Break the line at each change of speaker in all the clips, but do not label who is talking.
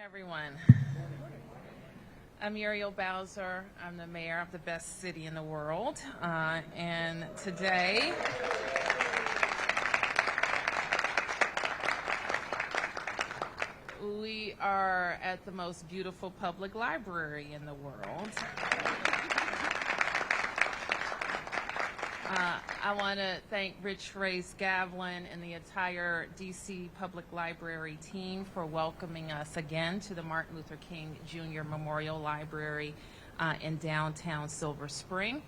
Everyone. I'm Muriel Bowser. I'm the mayor of the best city in the world. And today, we are at the most beautiful public library in the world. I want to thank Rich Gavlin and the entire DC Public Library team for welcoming us again to the Martin Luther King Jr. Memorial Library in downtown Silver Spring,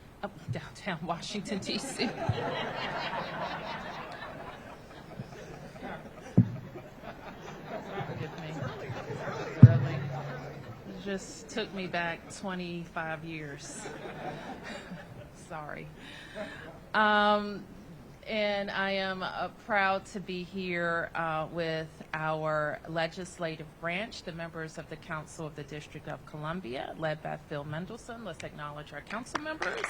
downtown Washington, D.C. Forgive me. Early. It just took me back 25 years. Sorry. And I am proud to be here with our legislative branch, the members of the Council of the District of Columbia, led by Phil Mendelson. Let's acknowledge our council members.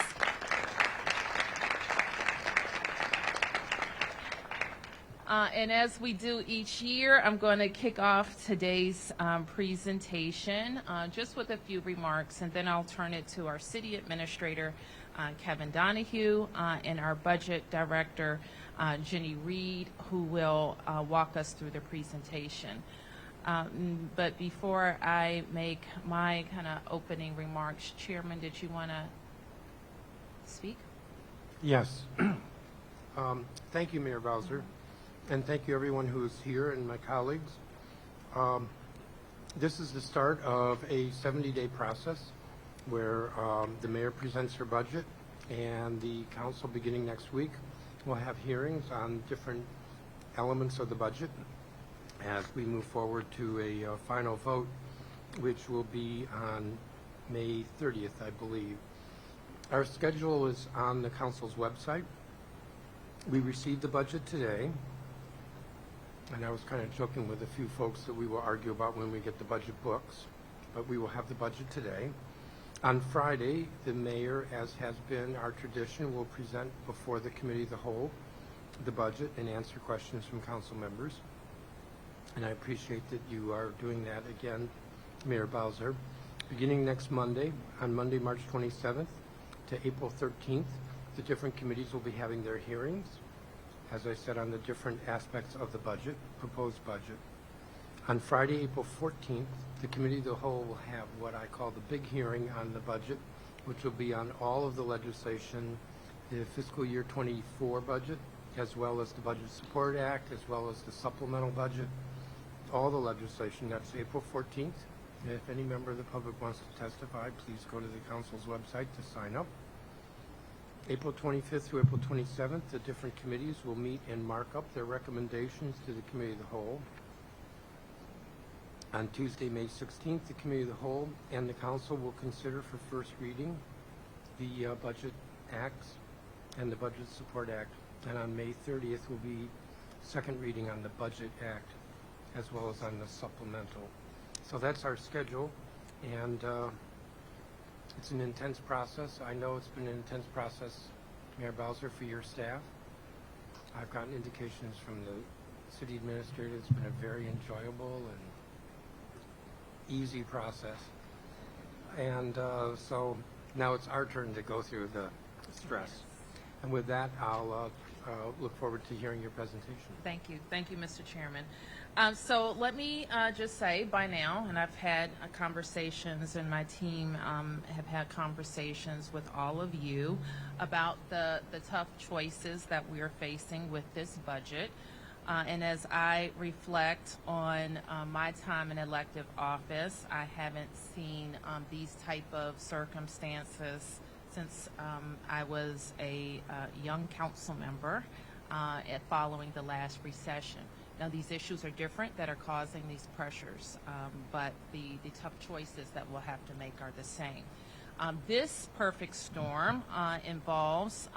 And as we do each year, I'm going to kick off today's presentation just with a few remarks, and then I'll turn it to our city administrator, Kevin Donahue, and our budget director, Jenny Reed, who will walk us through the presentation. But before I make my kind of opening remarks, Chairman, did you want to speak?
Yes. Thank you, Mayor Bowser, and thank you everyone who is here and my colleagues. This is the start of a 70-day process where the mayor presents her budget, and the council beginning next week will have hearings on different elements of the budget as we move forward to a final vote, which will be on May 30th, I believe. Our schedule is on the council's website. We received the budget today, and I was kind of joking with a few folks that we will argue about when we get the budget books, but we will have the budget today. On Friday, the mayor, as has been our tradition, will present before the committee of the whole the budget and answer questions from council members. And I appreciate that you are doing that again, Mayor Bowser. Beginning next Monday, on Monday, March 27th to April 13th, the different committees will be having their hearings, as I said, on the different aspects of the budget, proposed budget. On Friday, April 14th, the Committee of the Whole will have what I call the big hearing on the budget, which will be on all of the legislation, the fiscal year 24 budget, as well as the Budget Support Act, as well as the supplemental budget, all the legislation. That's April 14th. And if any member of the public wants to testify, please go to the council's website to sign up. April 25th through April 27th, the different committees will meet and mark up their recommendations to the Committee of the Whole. On Tuesday, May 16th, the Committee of the Whole and the Council will consider for first reading the Budget Acts and the Budget Support Act. And on May 30th will be second reading on the Budget Act as well as on the supplemental. So that's our schedule, and it's an intense process. I know it's been an intense process, Mayor Bowser, for your staff. I've gotten indications from the city administrator it's been a very enjoyable and easy process. And so now it's our turn to go through the stress. And with that, I'll look forward to hearing your presentation.
Thank you. Thank you, Mr. Chairman. So let me just say by now, and I've had conversations, and my team have had conversations with all of you about the tough choices that we are facing with this budget. And as I reflect on my time in elective office, I haven't seen these type of circumstances since I was a young council member following the last recession. Now, these issues are different that are causing these pressures, but the tough choices that we'll have to make are the same. This perfect storm involves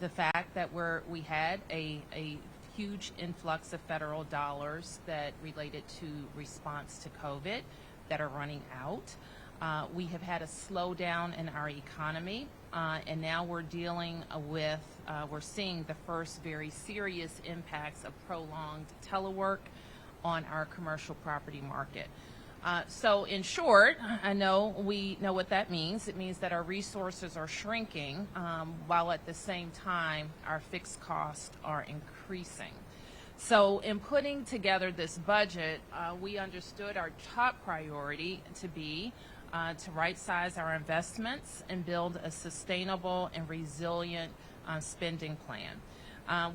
the fact that we had a huge influx of federal dollars that related to response to COVID that are running out. We have had a slowdown in our economy, and now we're dealing with, we're seeing the first very serious impacts of prolonged telework on our commercial property market. So in short, I know we know what that means. It means that our resources are shrinking while at the same time our fixed costs are increasing. So in putting together this budget, we understood our top priority to be to right-size our investments and build a sustainable and resilient spending plan.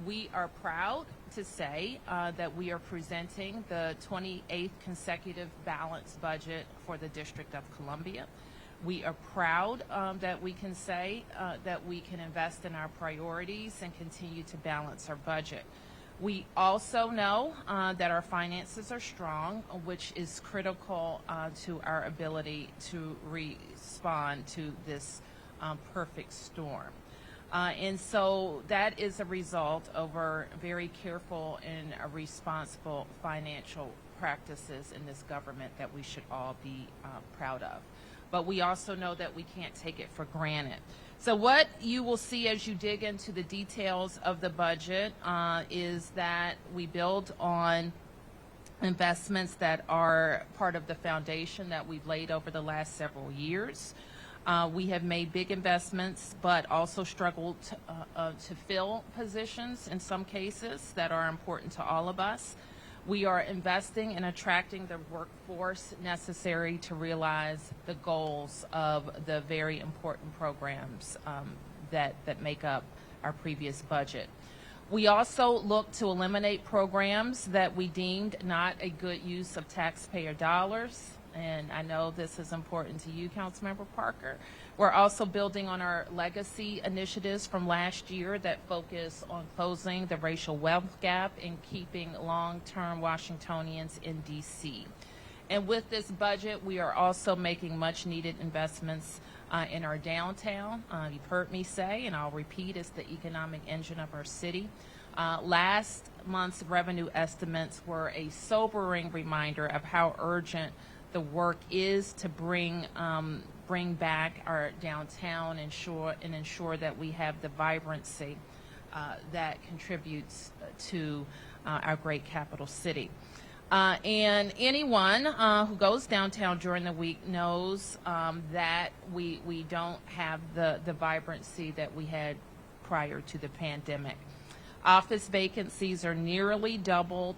We are proud to say that we are presenting the 28th consecutive balanced budget for the District of Columbia. We are proud that we can say that we can invest in our priorities and continue to balance our budget. We also know that our finances are strong, which is critical to our ability to respond to this perfect storm. And so that is a result of our very careful and responsible financial practices in this government that we should all be proud of. But we also know that we can't take it for granted. So what you will see as you dig into the details of the budget is that we build on investments that are part of the foundation that we've laid over the last several years. We have made big investments, but also struggled to fill positions in some cases that are important to all of us. We are investing in attracting the workforce necessary to realize the goals of the very important programs that make up our previous budget. We also look to eliminate programs that we deemed not a good use of taxpayer dollars. And I know this is important to you, Councilmember Parker. We're also building on our legacy initiatives from last year that focus on closing the racial wealth gap and keeping long-term Washingtonians in D.C. And with this budget, we are also making much-needed investments in our downtown. You've heard me say, and I'll repeat, it's the economic engine of our city. Last month's revenue estimates were a sobering reminder of how urgent the work is to bring back our downtown and ensure that we have the vibrancy that contributes to our great capital city. And anyone who goes downtown during the week knows that we don't have the vibrancy that we had prior to the pandemic. Office vacancies are nearly doubled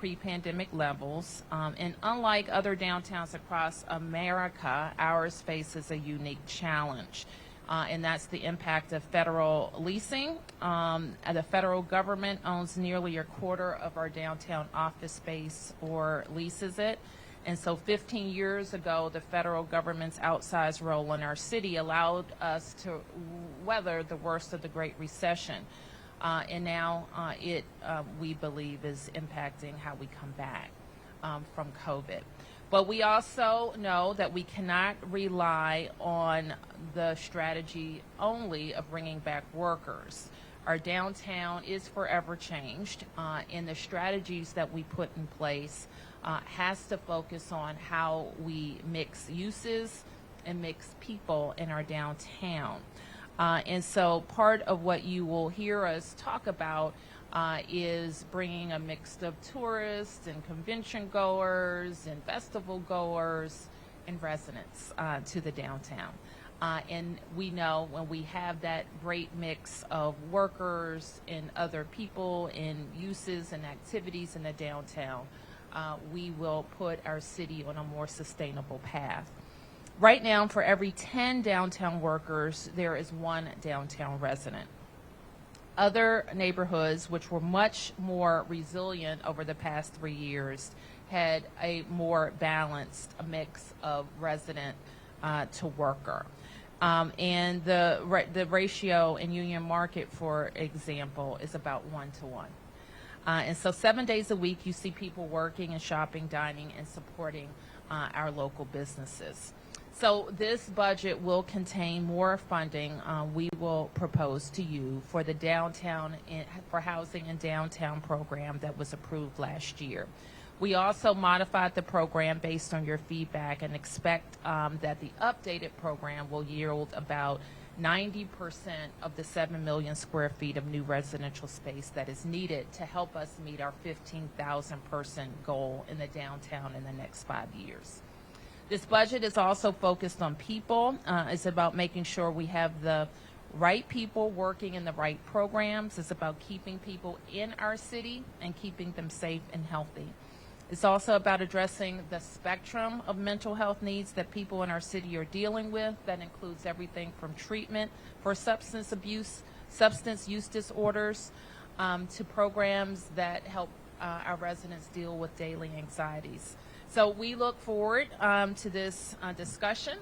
pre-pandemic levels, and unlike other downtowns across America, ours faces a unique challenge, and that's the impact of federal leasing. The federal government owns nearly a quarter of our downtown office space or leases it, and so 15 years ago, the federal government's outsized role in our city allowed us to weather the worst of the Great Recession. And now we believe, is impacting how we come back from COVID. But we also know that we cannot rely on the strategy only of bringing back workers. Our downtown is forever changed, and the strategies that we put in place has to focus on how we mix uses and mix people in our downtown. And so part of what you will hear us talk about is bringing a mix of tourists and convention goers and festival goers and residents to the downtown. And we know when we have that great mix of workers and other people and uses and activities in the downtown, we will put our city on a more sustainable path. Right now, for every 10 downtown workers, there is one downtown resident. Other neighborhoods, which were much more resilient over the past 3 years, had a more balanced mix of resident to worker. And the ratio in Union Market, for example, is about 1-to-1. And so 7 days a week, you see people working and shopping, dining, and supporting our local businesses. So this budget will contain more funding we will propose to you for the downtown for housing and downtown program that was approved last year. We also modified the program based on your feedback and expect that the updated program will yield about 90% of the 7 million square feet of new residential space that is needed to help us meet our 15,000 person goal in the downtown in the next 5 years. This budget is also focused on people. It's about making sure we have the right people working in the right programs. It's about keeping people in our city and keeping them safe and healthy. It's also about addressing the spectrum of mental health needs that people in our city are dealing with. That includes everything from treatment for substance use disorders, to programs that help our residents deal with daily anxieties. So we look forward to this discussion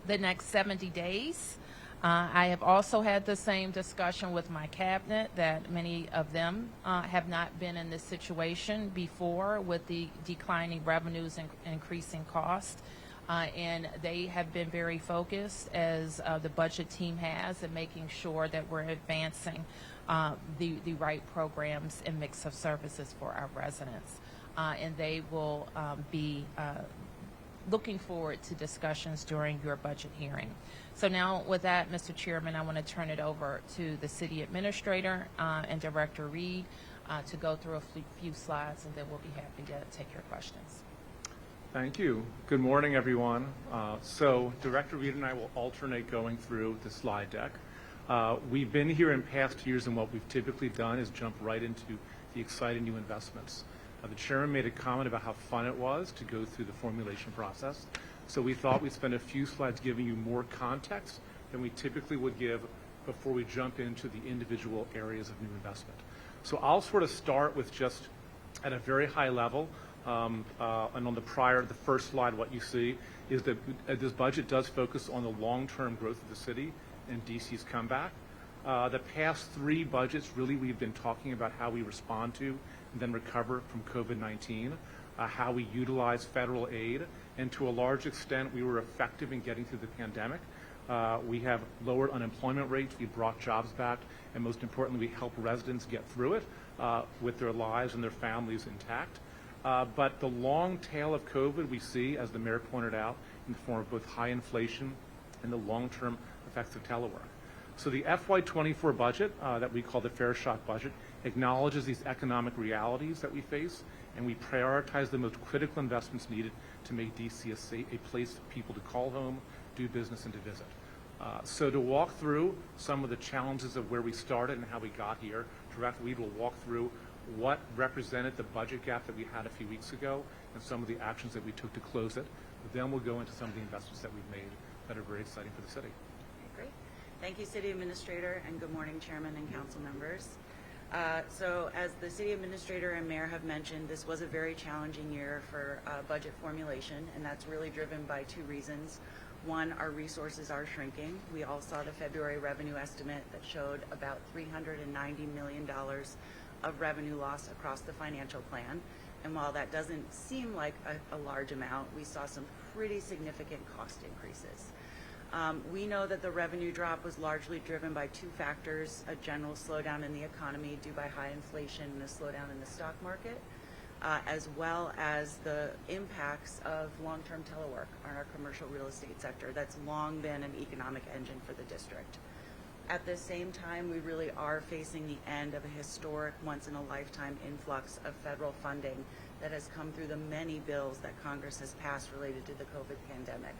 the next 70 days. I have also had the same discussion with my cabinet that many of them have not been in this situation before with the declining revenues and increasing costs. And they have been very focused, as the budget team has, in making sure that we're advancing the right programs and mix of services for our residents. And they will be looking forward to discussions during your budget hearing. So now with that, Mr. Chairman, I want to turn it over to the City Administrator and Director Reed to go through a few slides, and then we'll be happy to take your questions.
Thank you. Good morning, everyone. So Director Reed and I will alternate going through the slide deck. We've been here in past years, and what we've typically done is jump right into the exciting new investments. The chairman made a comment about how fun it was to go through the formulation process. So we thought we'd spend a few slides giving you more context than we typically would give before we jump into the individual areas of new investment. So I'll sort of start with just at a very high level, and on the first slide, what you see is that this budget does focus on the long-term growth of the city and DC's comeback. The past 3 budgets, really, we've been talking about how we respond to and then recover from COVID-19, how we utilize federal aid, and to a large extent, we were effective in getting through the pandemic. We have lowered unemployment rates, we brought jobs back, and most importantly, we help residents get through it with their lives and their families intact. But the long tail of COVID we see, as the mayor pointed out, in the form of both high inflation and the long-term effects of telework. So the FY24 budget that we call the Fair Shot budget acknowledges these economic realities that we face, and we prioritize the most critical investments needed to make DC a place for people to call home, do business, and to visit. So to walk through some of the challenges of where we started and how we got here, Director Reed will walk through what represented the budget gap that we had a few weeks ago and some of the actions that we took to close it. Then we'll go into some of the investments that we've made that are very exciting for the city.
Great. Thank you, City Administrator, and good morning, Chairman and Council members. So as the City Administrator and Mayor have mentioned, this was a very challenging year for budget formulation, and that's really driven by 2 reasons. One, our resources are shrinking. We all saw the February revenue estimate that showed about $390 million of revenue loss across the financial plan. And while that doesn't seem like a large amount, we saw some pretty significant cost increases. We know that the revenue drop was largely driven by 2 factors: a general slowdown in the economy due by high inflation and a slowdown in the stock market, as well as the impacts of long-term telework on our commercial real estate sector. That's long been an economic engine for the district. At the same time, we really are facing the end of a historic, once-in-a-lifetime influx of federal funding that has come through the many bills that Congress has passed related to the COVID pandemic.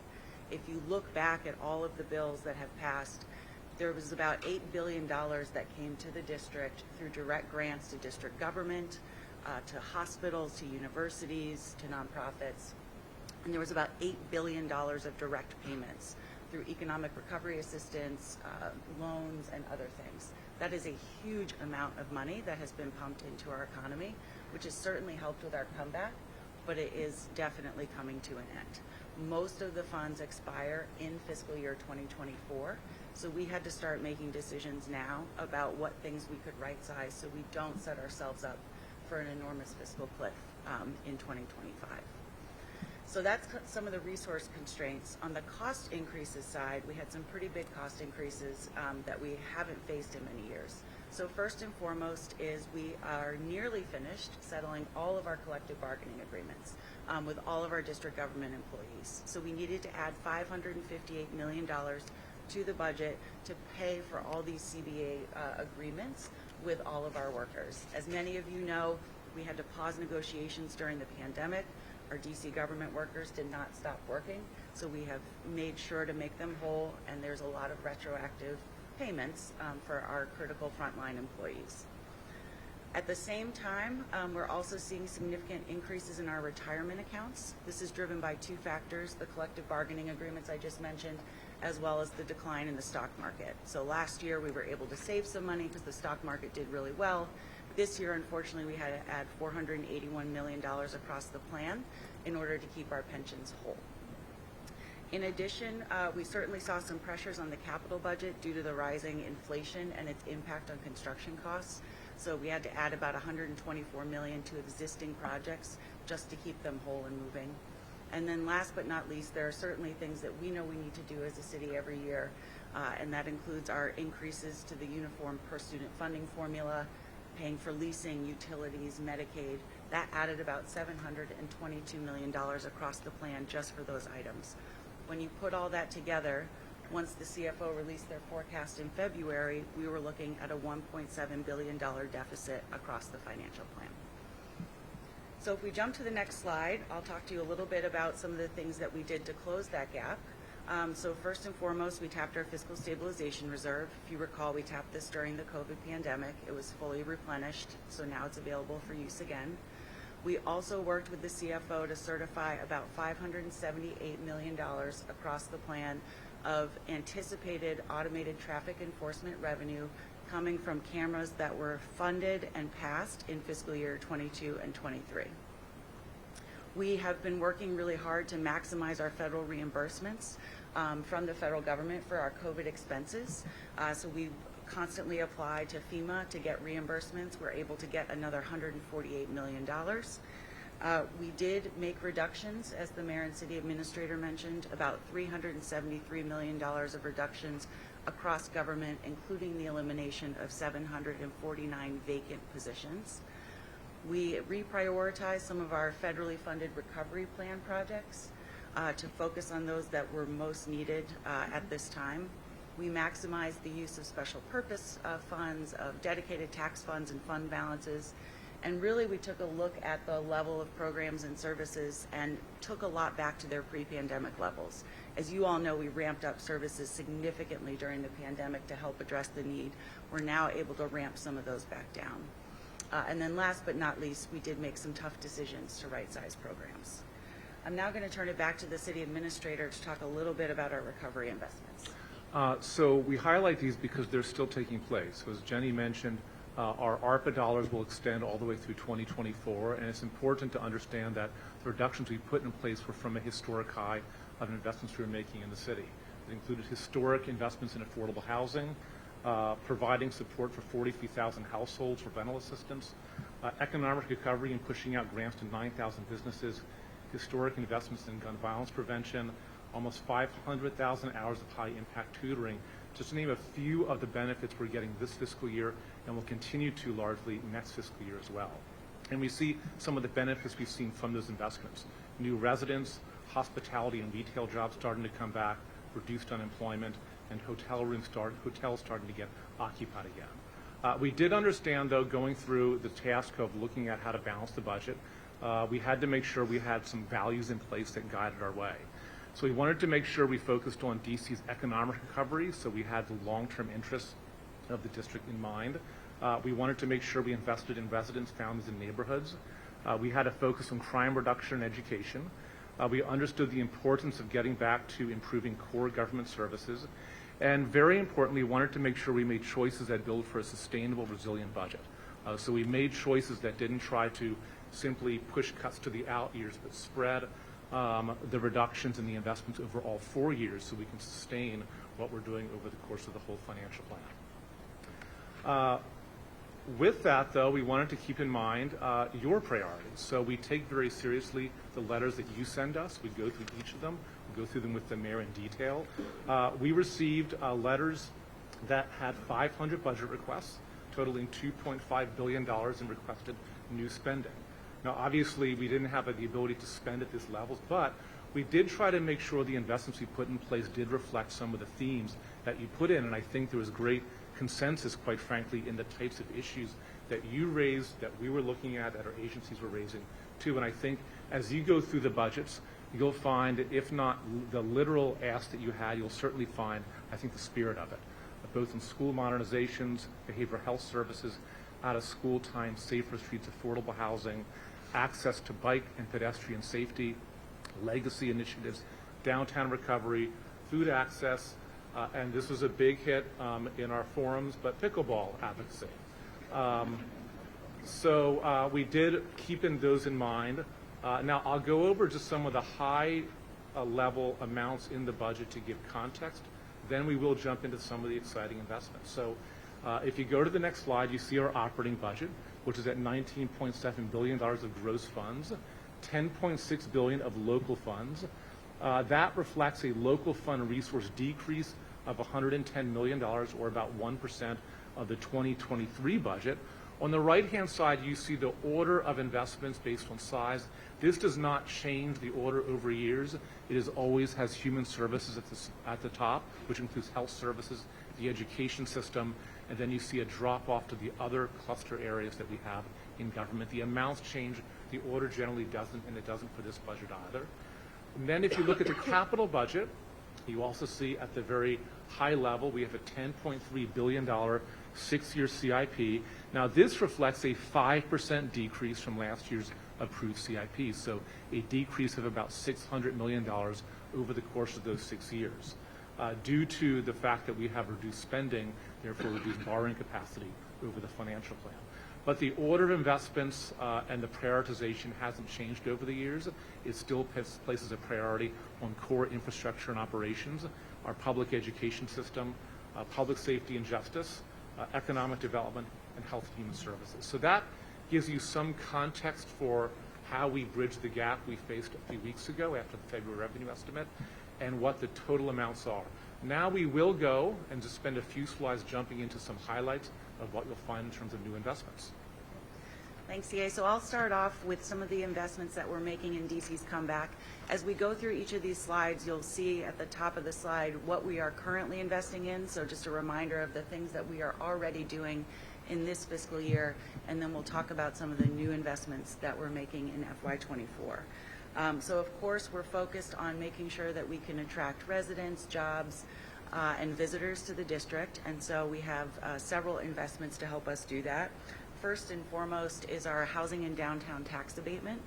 If you look back at all of the bills that have passed, there was about $8 billion that came to the district through direct grants to district government, to hospitals, to universities, to nonprofits. And there was about $8 billion of direct payments through economic recovery assistance, loans, and other things. That is a huge amount of money that has been pumped into our economy, which has certainly helped with our comeback, but it is definitely coming to an end. Most of the funds expire in fiscal year 2024, so we had to start making decisions now about what things we could right-size so we don't set ourselves up for an enormous fiscal cliff in 2025. So that's some of the resource constraints. On the cost increases side, we had some pretty big cost increases that we haven't faced in many years. So first and foremost is we are nearly finished settling all of our collective bargaining agreements with all of our district government employees. So we needed to add $558 million to the budget to pay for all these CBA agreements with all of our workers. As many of you know, we had to pause negotiations during the pandemic. Our DC government workers did not stop working, so we have made sure to make them whole, and there's a lot of retroactive payments for our critical frontline employees. At the same time, we're also seeing significant increases in our retirement accounts. This is driven by two factors: the collective bargaining agreements I just mentioned, as well as the decline in the stock market. So last year we were able to save some money because the stock market did really well. This year, unfortunately, we had to add $481 million across the plan in order to keep our pensions whole. In addition, we certainly saw some pressures on the capital budget due to the rising inflation and its impact on construction costs. So we had to add about $124 million to existing projects just to keep them whole and moving. And then last but not least, there are certainly things that we know we need to do as a city every year, and that includes our increases to the uniform per student funding formula, paying for leasing, utilities, Medicaid. That added about $722 million across the plan just for those items. When you put all that together, once the CFO released their forecast in February, we were looking at a $1.7 billion deficit across the financial plan. So if we jump to the next slide, I'll talk to you a little bit about some of the things that we did to close that gap. So first and foremost, we tapped our fiscal stabilization reserve. If you recall, we tapped this during the COVID pandemic. It was fully replenished, so now it's available for use again. We also worked with the CFO to certify about $578 million across the plan of anticipated automated traffic enforcement revenue coming from cameras that were funded and passed in fiscal year 22 and 23. We have been working really hard to maximize our federal reimbursements from the federal government for our COVID expenses. So we constantly apply to FEMA to get reimbursements. We're able to get another $148 million. We did make reductions, as the mayor and city administrator mentioned, about $373 million of reductions across government, including the elimination of 749 vacant positions. We reprioritized some of our federally funded recovery plan projects to focus on those that were most needed at this time. We maximized the use of special purpose funds, of dedicated tax funds and fund balances, and really we took a look at the level of programs and services and took a lot back to their pre-pandemic levels. As you all know, we ramped up services significantly during the pandemic to help address the need. We're now able to ramp some of those back down. And then last but not least, we did make some tough decisions to right-size programs. I'm now going to turn it back to the city administrator to talk a little bit about our recovery investments.
So we highlight these because they're still taking place. So as Jenny mentioned, our ARPA dollars will extend all the way through 2024, and it's important to understand that the reductions we put in place were from a historic high of investments we were making in the city. It included historic investments in affordable housing, providing support for 43,000 households for rental assistance, economic recovery and pushing out grants to 9,000 businesses, historic investments in gun violence prevention, almost 500,000 hours of high-impact tutoring, just to name a few of the benefits we're getting this fiscal year and will continue to largely next fiscal year as well. And we see some of the benefits we've seen from those investments. New residents, hospitality and retail jobs starting to come back, reduced unemployment, and hotels starting to get occupied again. We did understand, though, going through the task of looking at how to balance the budget, we had to make sure we had some values in place that guided our way. So we wanted to make sure we focused on DC's economic recovery, so we had the long-term interests of the district in mind. We wanted to make sure we invested in residents, families, and neighborhoods. We had a focus on crime reduction and education. We understood the importance of getting back to improving core government services. And very importantly, wanted to make sure we made choices that build for a sustainable, resilient budget. So we made choices that didn't try to simply push cuts to the out years, but spread the reductions in the investments over all 4 years so we can sustain what we're doing over the course of the whole financial plan. With that, though, we wanted to keep in mind your priorities. So we take very seriously the letters that you send us. We go through each of them. We go through them with the mayor in detail. We received letters that had 500 budget requests, totaling $2.5 billion in requested new spending. Now, obviously, we didn't have the ability to spend at this level, but We did try to make sure the investments we put in place did reflect some of the themes that you put in, and I think there was great consensus, quite frankly, in the types of issues that you raised, that we were looking at, that our agencies were raising too. And I think as you go through the budgets, you'll find, if not the literal ask that you had, you'll certainly find, I think, the spirit of it, both in school modernizations, behavioral health services, out of school time, safer streets, affordable housing, access to bike and pedestrian safety, legacy initiatives, downtown recovery, food access, and this was a big hit in our forums, but pickleball advocacy. So we did keep those in mind. Now I'll go over just some of the high level amounts in the budget to give context. Then we will jump into some of the exciting investments. So if you go to the next slide, you see our operating budget, which is at $19.7 billion of gross funds, $10.6 billion of local funds. That reflects a local fund resource decrease of $110 million, or about 1% of the 2023 budget. On the right-hand side, you see the order of investments based on size. This does not change the order over years. It is always has human services at the top, which includes health services, the education system, and then you see a drop-off to the other cluster areas that we have in government. The amounts change. The order generally doesn't, and it doesn't for this budget either. And then if you look at the capital budget, you also see at the very high level, we have a $10.3 billion 6-year CIP. Now this reflects a 5% decrease from last year's approved CIP, so a decrease of about $600 million over the course of those 6 years, due to the fact that we have reduced spending, therefore reduced borrowing capacity over the financial plan. But the order of investments and the prioritization hasn't changed over the years. It still places a priority on core infrastructure and operations, our public education system, public safety and justice, economic development, and health and human services. So that gives you some context for how we bridge the gap we faced a few weeks ago after the February revenue estimate and what the total amounts are. Now we will go and just spend a few slides jumping into some highlights of what you'll find in terms of new investments.
Thanks, CA. So I'll start off with some of the investments that we're making in DC's comeback. As we go through each of these slides, you'll see at the top of the slide what we are currently investing in. So just a reminder of the things that we are already doing in this fiscal year, and then we'll talk about some of the new investments that we're making in FY24. So of course, we're focused on making sure that we can attract residents, jobs, and visitors to the district, and so we have several investments to help us do that. First and foremost is our housing and downtown tax abatement.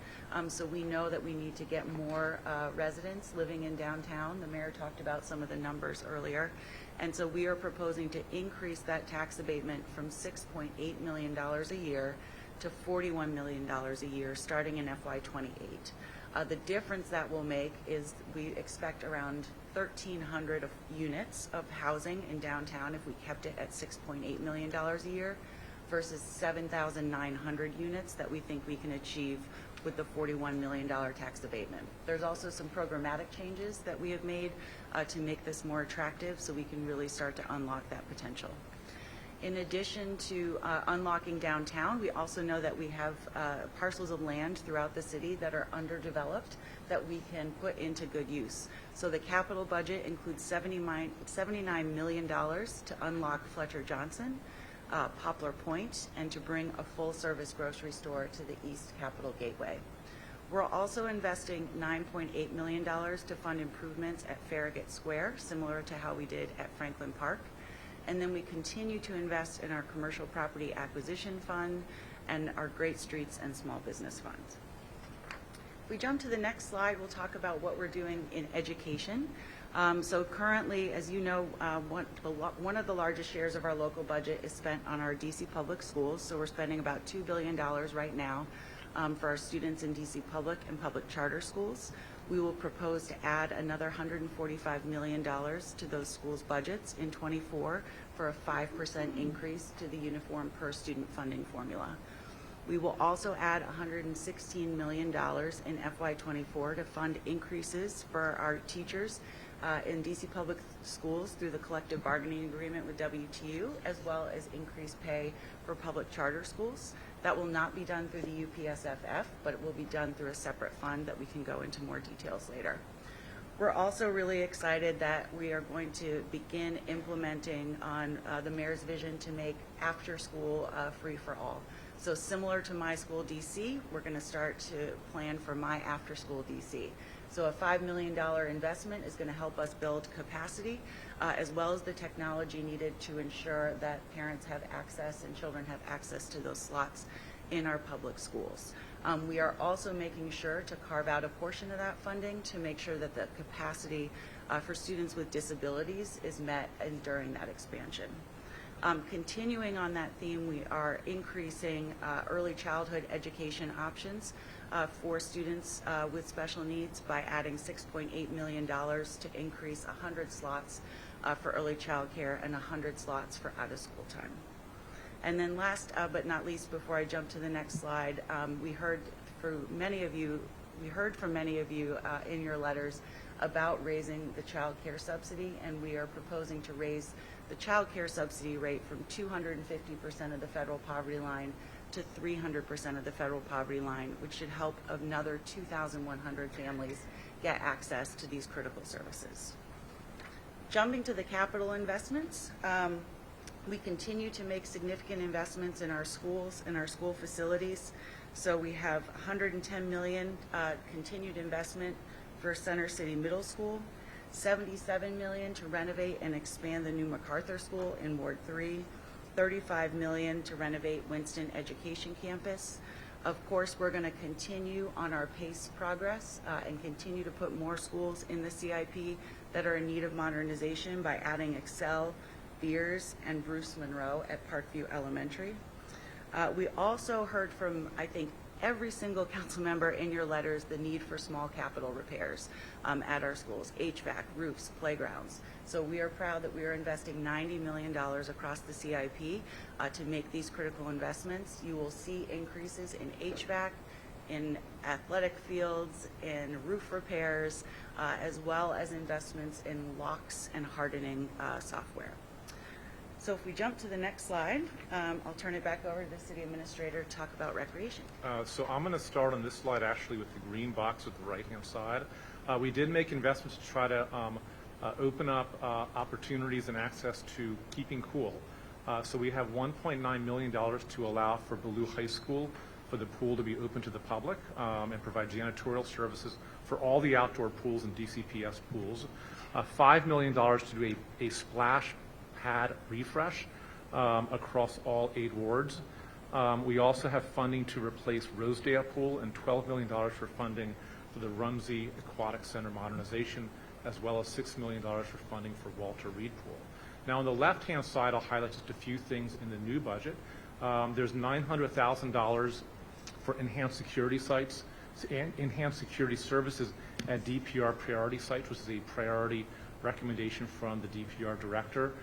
So we know that we need to get more residents living in downtown. The mayor talked about some of the numbers earlier. And so we are proposing to increase that tax abatement from $6.8 million a year to $41 million a year starting in FY28. The difference that will make is we expect around 1,300 units of housing in downtown if we kept it at $6.8 million a year versus 7,900 units that we think we can achieve with the $41 million tax abatement. There's also some programmatic changes that we have made to make this more attractive so we can really start to unlock that potential. In addition to unlocking downtown, we also know that we have parcels of land throughout the city that are underdeveloped that we can put into good use. So the capital budget includes $79 million to unlock Fletcher Johnson, Poplar Point, and to bring a full-service grocery store to the East Capitol Gateway. We're also investing $9.8 million to fund improvements at Farragut Square, similar to how we did at Franklin Park. And then we continue to invest in our commercial property acquisition fund and our Great Streets and Small Business Funds. If we jump to the next slide, we'll talk about what we're doing in education. So currently, as you know, one of the largest shares of our local budget is spent on our DC public schools. So we're spending about $2 billion right now for our students in DC public and public charter schools. We will propose to add another $145 million to those schools' budgets in '24 for a 5% increase to the uniform per student funding formula. We will also add $116 million in FY24 to fund increases for our teachers in DC public schools through the collective bargaining agreement with WTU, as well as increased pay for public charter schools. That will not be done through the UPSFF, but it will be done through a separate fund that we can go into more details later. We're also really excited that we are going to begin implementing on the mayor's vision to make after school free for all. So similar to My School DC, we're going to start to plan for My After School DC. So a $5 million investment is going to help us build capacity as well as the technology needed to ensure that parents have access and children have access to those slots in our public schools. We are also making sure to carve out a portion of that funding to make sure that the capacity for students with disabilities is met during that expansion. Continuing on that theme, we are increasing early childhood education options for students with special needs by adding $6.8 million to increase 100 slots for early child care and 100 slots for out-of-school time. And then last but not least, before I jump to the next slide, we heard from many of you in your letters about raising the child care subsidy, and we are proposing to raise the child care subsidy rate from 250% of the federal poverty line to 300% of the federal poverty line, which should help another 2,100 families get access to these critical services. Jumping to the capital investments, we continue to make significant investments in our schools and our school facilities. So we have $110 million continued investment for Center City Middle School, $77 million to renovate and expand the new MacArthur School in Ward 3, $35 million to renovate Winston Education Campus. Of course, we're going to continue on our PACE progress and continue to put more schools in the CIP that are in need of modernization by adding Excel, Beers, and Bruce Monroe at Parkview Elementary. We also heard from, I think, every single council member in your letters the need for small capital repairs at our schools, HVAC, roofs, playgrounds. So we are proud that we are investing $90 million across the CIP to make these critical investments. You will see increases in HVAC, in athletic fields, in roof repairs, as well as investments in locks and hardening software. So if we jump to the next slide, I'll turn it back over to the city administrator to talk about recreation.
So I'm going to start on this slide actually with the green box at the right-hand side. We did make investments to try to open up opportunities and access to keeping cool. So we have $1.9 million to allow for Ballou High School for the pool to be open to the public and provide janitorial services for all the outdoor pools and DCPS pools. $5 million to do a splash pad refresh across all 8 wards. We also have funding to replace Rosedale Pool and $12 million for funding for the Rumsey Aquatic Center modernization, as well as $6 million for funding for Walter Reed Pool. Now on the left-hand side, I'll highlight just a few things in the new budget. There's $900,000 for enhanced security sites, and enhanced security services at DPR priority sites, which is a priority recommendation from the DPR director.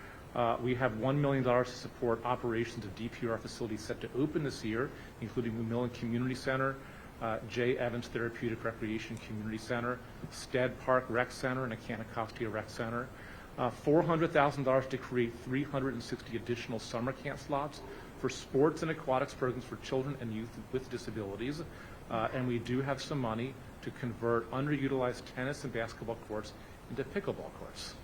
We have $1 million to support operations of DPR facilities set to open this year, including the Millen Community Center, J. Evans Therapeutic Recreation Community Center, Stead Park Rec Center, and Anacostia Rec Center. $400,000 to create 360 additional summer camp slots for sports and aquatics programs for children and youth with disabilities. And we do have some money to convert underutilized tennis and basketball courts into pickleball courts.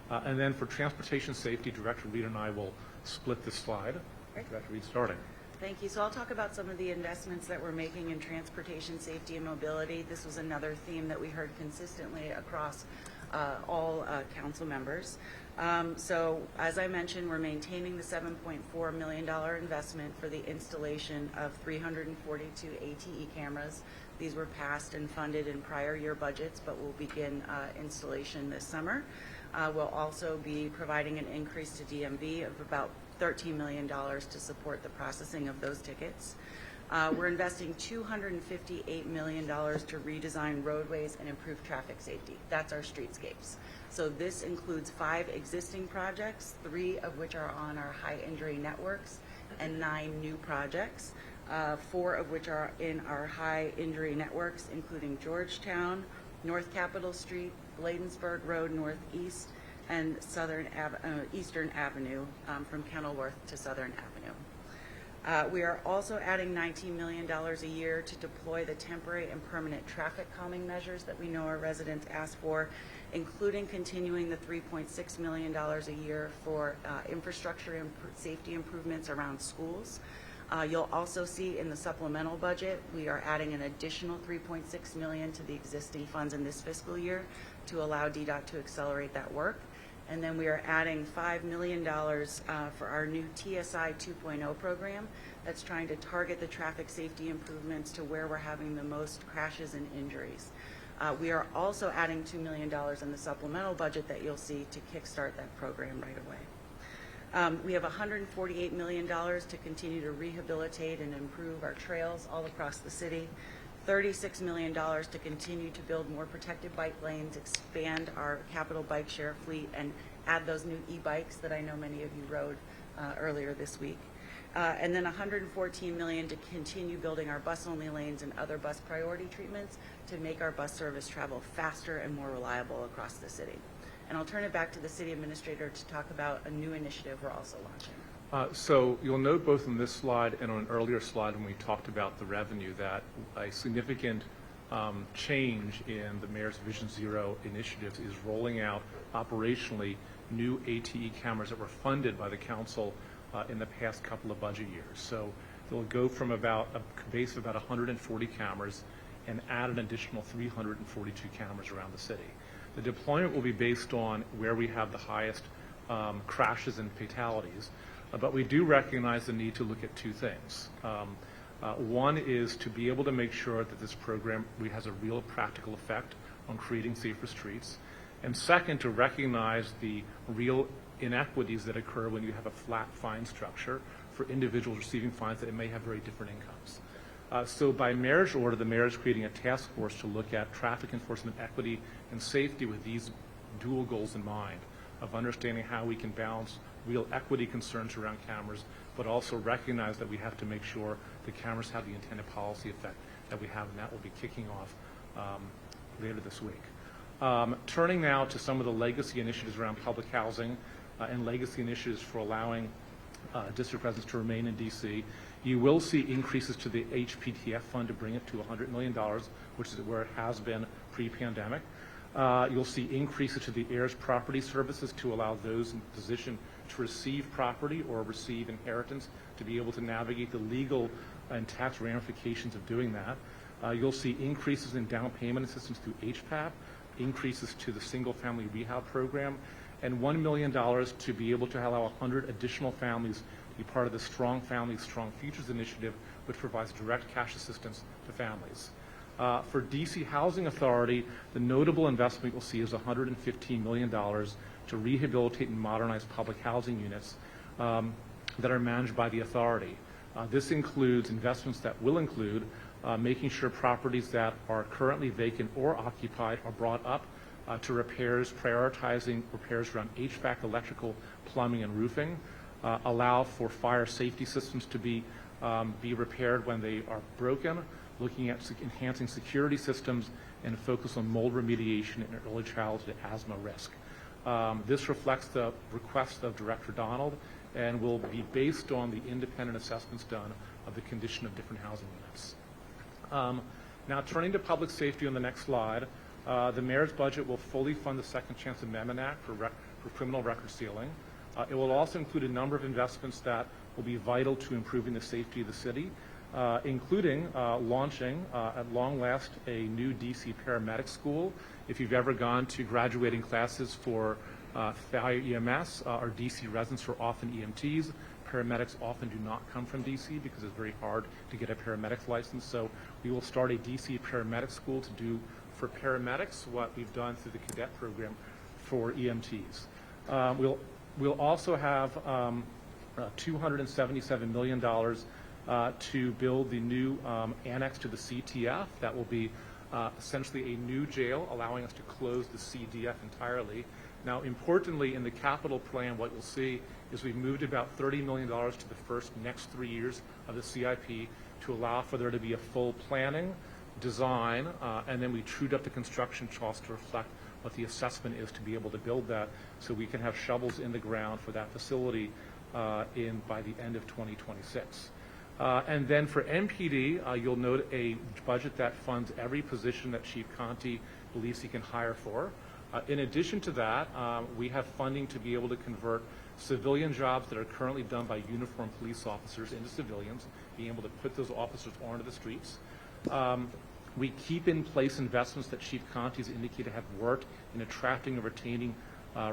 And then for transportation safety, Director Reed and I will split this slide.
Great.
Director Reed starting.
Thank you. So I'll talk about some of the investments that we're making in transportation safety and mobility. This was another theme that we heard consistently across all council members. So as I mentioned, we're maintaining the $7.4 million investment for the installation of 342 ATE cameras. These were passed and funded in prior year budgets, but will begin installation this summer. We'll also be providing an increase to DMV of about $13 million to support the processing of those tickets. We're investing $258 million to redesign roadways and improve traffic safety. That's our streetscapes. So this includes 5 existing projects, 3 of which are on our high injury networks, and 9 new projects, 4 of which are in our high injury networks, including Georgetown, North Capitol Street, Bladensburg Road Northeast, and Eastern Avenue from Kenilworth to Southern Avenue. We are also adding $19 million a year to deploy the temporary and permanent traffic calming measures that we know our residents ask for, including continuing the $3.6 million a year for infrastructure and safety improvements around schools. You'll also see in the supplemental budget, we are adding an additional $3.6 million to the existing funds in this fiscal year to allow DDOT to accelerate that work. And then we are adding $5 million for our new TSI 2.0 program that's trying to target the traffic safety improvements to where we're having the most crashes and injuries. We are also adding $2 million in the supplemental budget that you'll see to kickstart that program right away. We have $148 million to continue to rehabilitate and improve our trails all across the city. $36 million to continue to build more protected bike lanes, expand our capital bike share fleet, and add those new e-bikes that I know many of you rode earlier this week. And then $114 million to continue building our bus-only lanes and other bus priority treatments to make our bus service travel faster and more reliable across the city. And I'll turn it back to the city administrator to talk about a new initiative we're also launching.
So you'll note both on this slide and on an earlier slide when we talked about the revenue that a significant change in the Mayor's Vision Zero initiatives is rolling out operationally new ATE cameras that were funded by the council in the past couple of budget years. So they'll go from about a base of about 140 cameras and add an additional 342 cameras around the city. The deployment will be based on where we have the highest crashes and fatalities. But we do recognize the need to look at two things. One is to be able to make sure that this program has a real practical effect on creating safer streets. And second, to recognize the real inequities that occur when you have a flat fine structure for individuals receiving fines that may have very different incomes. So by mayor's order, the mayor is creating a task force to look at traffic enforcement equity and safety with these dual goals in mind of understanding how we can balance real equity concerns around cameras, but also recognize that we have to make sure the cameras have the intended policy effect that we have, and that will be kicking off later this week. Turning now to some of the legacy initiatives around public housing and legacy initiatives for allowing district residents to remain in D.C., you will see increases to the HPTF fund to bring it to $100 million, which is where it has been pre-pandemic. You'll see increases to the heirs property services to allow those in position to receive property or receive inheritance to be able to navigate the legal and tax ramifications of doing that. You'll see increases in down payment assistance through HPAP, increases to the single family rehab program, and $1 million to be able to allow 100 additional families to be part of the Strong Families, Strong Futures initiative, which provides direct cash assistance to families. For D.C. Housing Authority, the notable investment we'll see is $115 million to rehabilitate and modernize public housing units that are managed by the authority. This includes investments that will include making sure properties that are currently vacant or occupied are brought up to repairs, prioritizing repairs around HVAC, electrical, plumbing, and roofing, allow for fire safety systems to be repaired when they are broken, looking at enhancing security systems, and focus on mold remediation and early childhood asthma risk. This reflects the request of Director Donald and will be based on the independent assessments done of the condition of different housing units. Now, turning to public safety on the next slide, the mayor's budget will fully fund the Second Chance Amendment Act for criminal record sealing. It will also include a number of investments that will be vital to improving the safety of the city, including launching, at long last, a new DC paramedic school. If you've ever gone to graduating classes for Fire EMS, our DC residents are often EMTs. Paramedics often do not come from DC because it's very hard to get a paramedic's license. So we will start a DC paramedic school to do for paramedics what we've done through the cadet program for EMTs. We'll also have $277 million to build the new annex to the CTF. That will be essentially a new jail, allowing us to close the CDF entirely. Now, importantly, in the capital plan, what you'll see is we've moved about $30 million to the next 3 years of the CIP to allow for there to be a full planning, design, and then we trued up the construction cost to reflect what the assessment is to be able to build that, so we can have shovels in the ground for that facility by the end of 2026. And then for MPD, you'll note a budget that funds every position that Chief Conte believes he can hire for. In addition to that, we have funding to be able to convert civilian jobs that are currently done by uniformed police officers into civilians, being able to put those officers onto the streets. We keep in place investments that Chief Conte has indicated have worked in attracting and retaining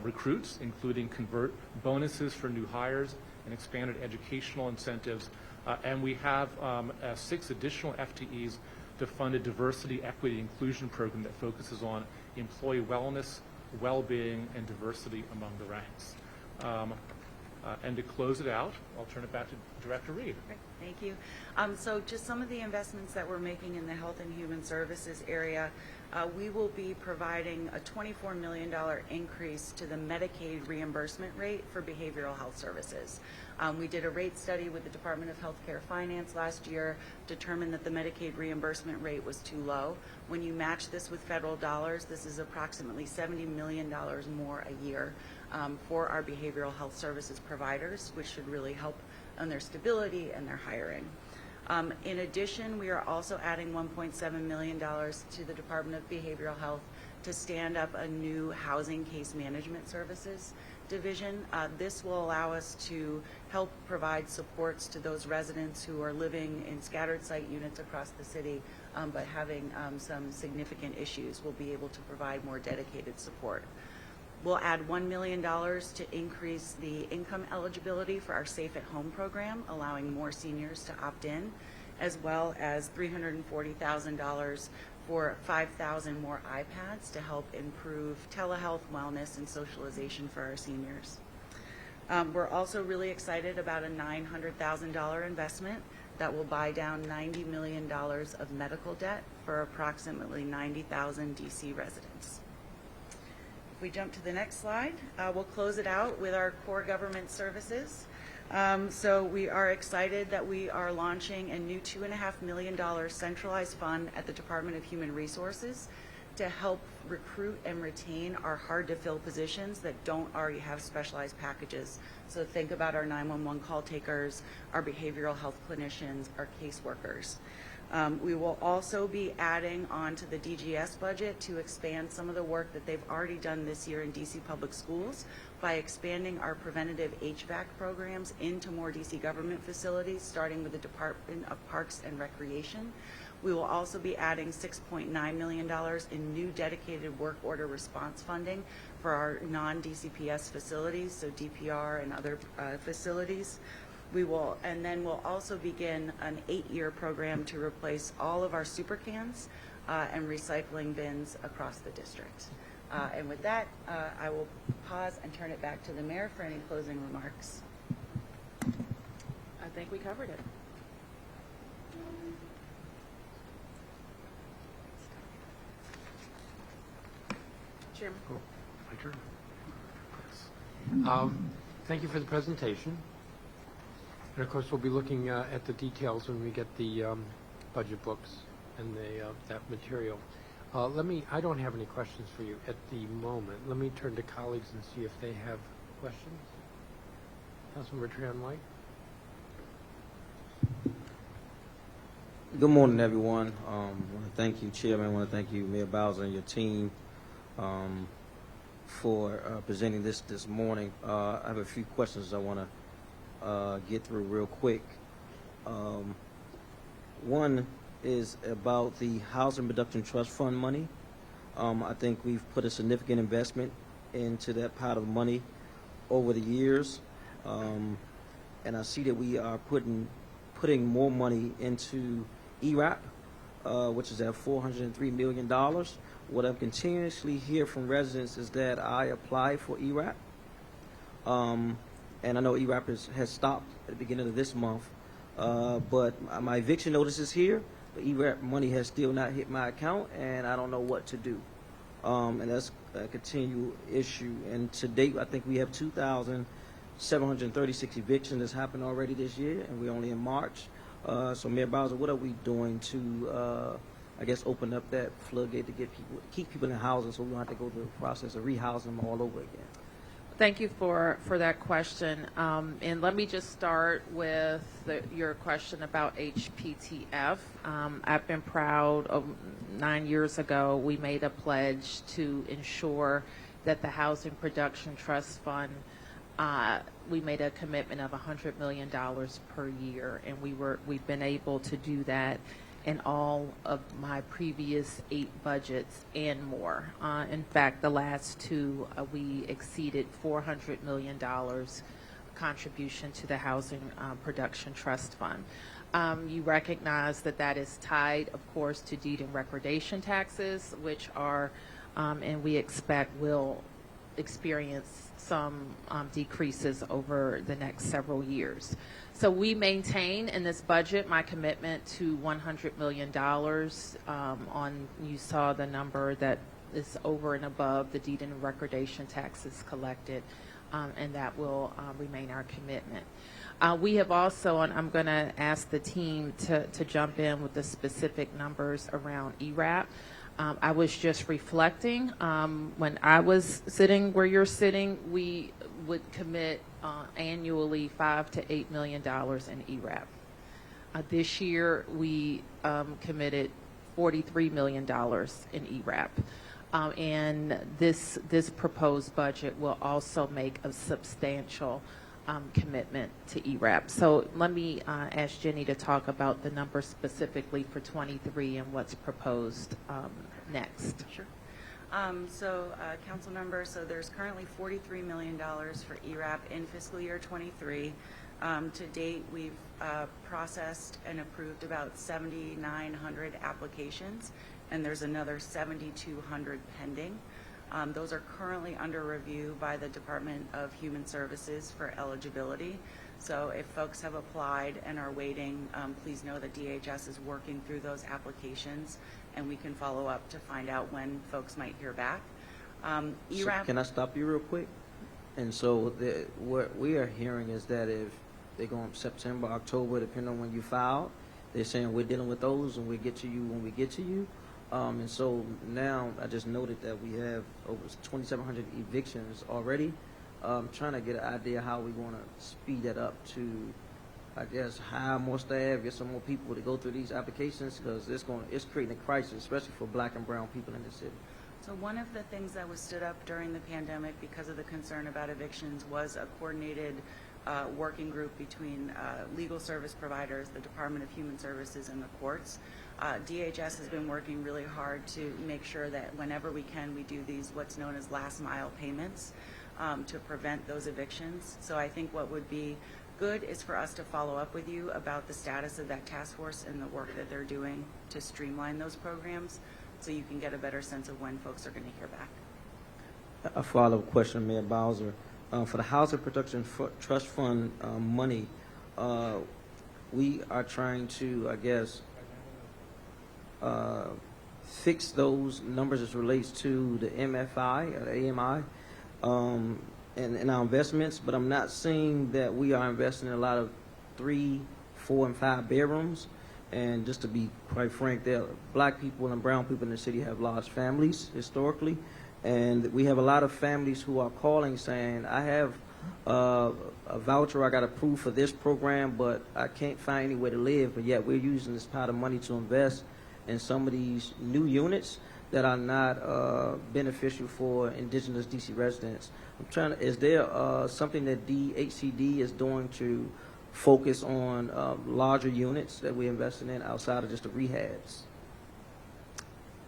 recruits, including convert bonuses for new hires and expanded educational incentives. And we have 6 additional FTEs to fund a diversity, equity, inclusion program that focuses on employee wellness, well-being, and diversity among the ranks. And to close it out, I'll turn it back to Director Reed.
Great, thank you. So just some of the investments that we're making in the Health and Human Services area, we will be providing a $24 million increase to the Medicaid reimbursement rate for behavioral health services. We did a rate study with the Department of Healthcare Finance last year, determined that the Medicaid reimbursement rate was too low. When you match this with federal dollars, this is approximately $70 million more a year for our behavioral health services providers, which should really help on their stability and their hiring. In addition, we are also adding $1.7 million to the Department of Behavioral Health to stand up a new housing case management services division. This will allow us to help provide supports to those residents who are living in scattered site units across the city, but having some significant issues. We'll be able to provide more dedicated support. We'll add $1 million to increase the income eligibility for our Safe at Home program, allowing more seniors to opt in, as well as $340,000 for 5,000 more iPads to help improve telehealth, wellness, and socialization for our seniors. We're also really excited about a $900,000 investment that will buy down $90 million of medical debt for approximately 90,000 DC residents. If we jump to the next slide, we'll close it out with our core government services. So we are excited that we are launching a new $2.5 million centralized fund at the Department of Human Resources to help recruit and retain our hard-to-fill positions that don't already have specialized packages. So think about our 911 call takers, our behavioral health clinicians, our caseworkers. We will also be adding on to the DGS budget to expand some of the work that they've already done this year in DC Public Schools by expanding our preventative HVAC programs into more DC government facilities, starting with the Department of Parks and Recreation. We will also be adding $6.9 million in new dedicated work order response funding for our non-DCPS facilities, so DPR and other facilities. And then we'll also begin an 8-year program to replace all of our super cans and recycling bins across the district. And with that, I will pause and turn it back to the mayor for any closing remarks.
I think we covered it. Chairman.
Oh, my turn. Yes. Thank you for the presentation. And of course, we'll be looking at the details when we get the budget books and that material. I don't have any questions for you at the moment. Let me turn to colleagues and see if they have questions. Councilmember Tran-White.
Good morning, everyone. I want to thank you, Chairman. I want to thank you, Mayor Bowser, and your team for presenting this morning. I have a few questions I want to get through real quick. One is about the Housing Production Trust Fund money. I think we've put a significant investment into that pot of money over the years, and I see that we are putting more money into ERAP, which is at $403 million. What I'm continuously hear from residents is that I applied for ERAP, and I know ERAP has stopped at the beginning of this month, but my eviction notice is here, but ERAP money has still not hit my account, and I don't know what to do. And that's a continual issue. And to date, I think we have 2,736 evictions that's happened already this year, and we're only in March. So, Mayor Bowser, what are we doing to, I guess, open up that floodgate to keep people in housing so we don't have to go through the process of rehousing them all over again?
Thank you for that question. And let me just start with your question about HPTF. I've been proud of 9 years ago, we made a pledge to ensure that the Housing Production Trust Fund, we made a commitment of $100 million per year, and we've been able to do that in all of my previous 8 budgets and more. In fact, the last 2, we exceeded $400 million contribution to the Housing Production Trust Fund. You recognize that that is tied, of course, to deed and recordation taxes, which are, and we expect will experience some decreases over the next several years. So we maintain in this budget my commitment to $100 million you saw the number that is over and above the deed and recordation taxes collected, and that will remain our commitment. We have also, and I'm going to ask the team to jump in with the specific numbers around ERAP. I was just reflecting, when I was sitting where you're sitting, we would commit annually $5 to $8 million in ERAP. This year, we committed $43 million in ERAP. And this proposed budget will also make a substantial commitment to ERAP. So let me ask Jenny to talk about the numbers specifically for 23 and what's proposed next.
Sure. Council members, so there's currently $43 million for ERAP in fiscal year 23. To date, we've processed and approved about 7,900 applications, and there's another 7,200 pending. Those are currently under review by the Department of Human Services for eligibility. So if folks have applied and are waiting, please know that DHS is working through those applications, and we can follow up to find out when folks might hear back.
So
ERAP,
can I stop you real quick? And so what we are hearing is that if they go in September, October, depending on when you filed, they're saying we're dealing with those and we get to you when we get to you. And so now I just noted that we have over 2,700 evictions already. Trying to get an idea how we want to speed that up to, I guess, hire more staff, get some more people to go through these applications, because it's creating a crisis, especially for Black and brown people in the city.
so one of the things that was stood up during the pandemic because of the concern about evictions was a coordinated working group between legal service providers, the Department of Human Services, and the courts. DHS has been working really hard to make sure that whenever we can, we do these what's known as last mile payments to prevent those evictions. So I think what would be good is for us to follow up with you about the status of that task force and the work that they're doing to streamline those programs, so you can get a better sense of when folks are going to hear back.
A follow-up question, Mayor Bowser. For the Housing Production Trust Fund money, we are trying to, I guess, fix those numbers as relates to the MFI or the AMI and our investments, but I'm not seeing that we are investing in a lot of 3, 4, and 5 bedrooms. And just to be quite frank, there, Black people and brown people in the city have large families historically, and we have a lot of families who are calling saying, I have a voucher, I got approved for this program, but I can't find anywhere to live, but yet we're using this pot of money to invest in some of these new units that are not beneficial for indigenous DC residents. Is there something that DHCD is doing to focus on larger units that we're investing in outside of just the rehabs?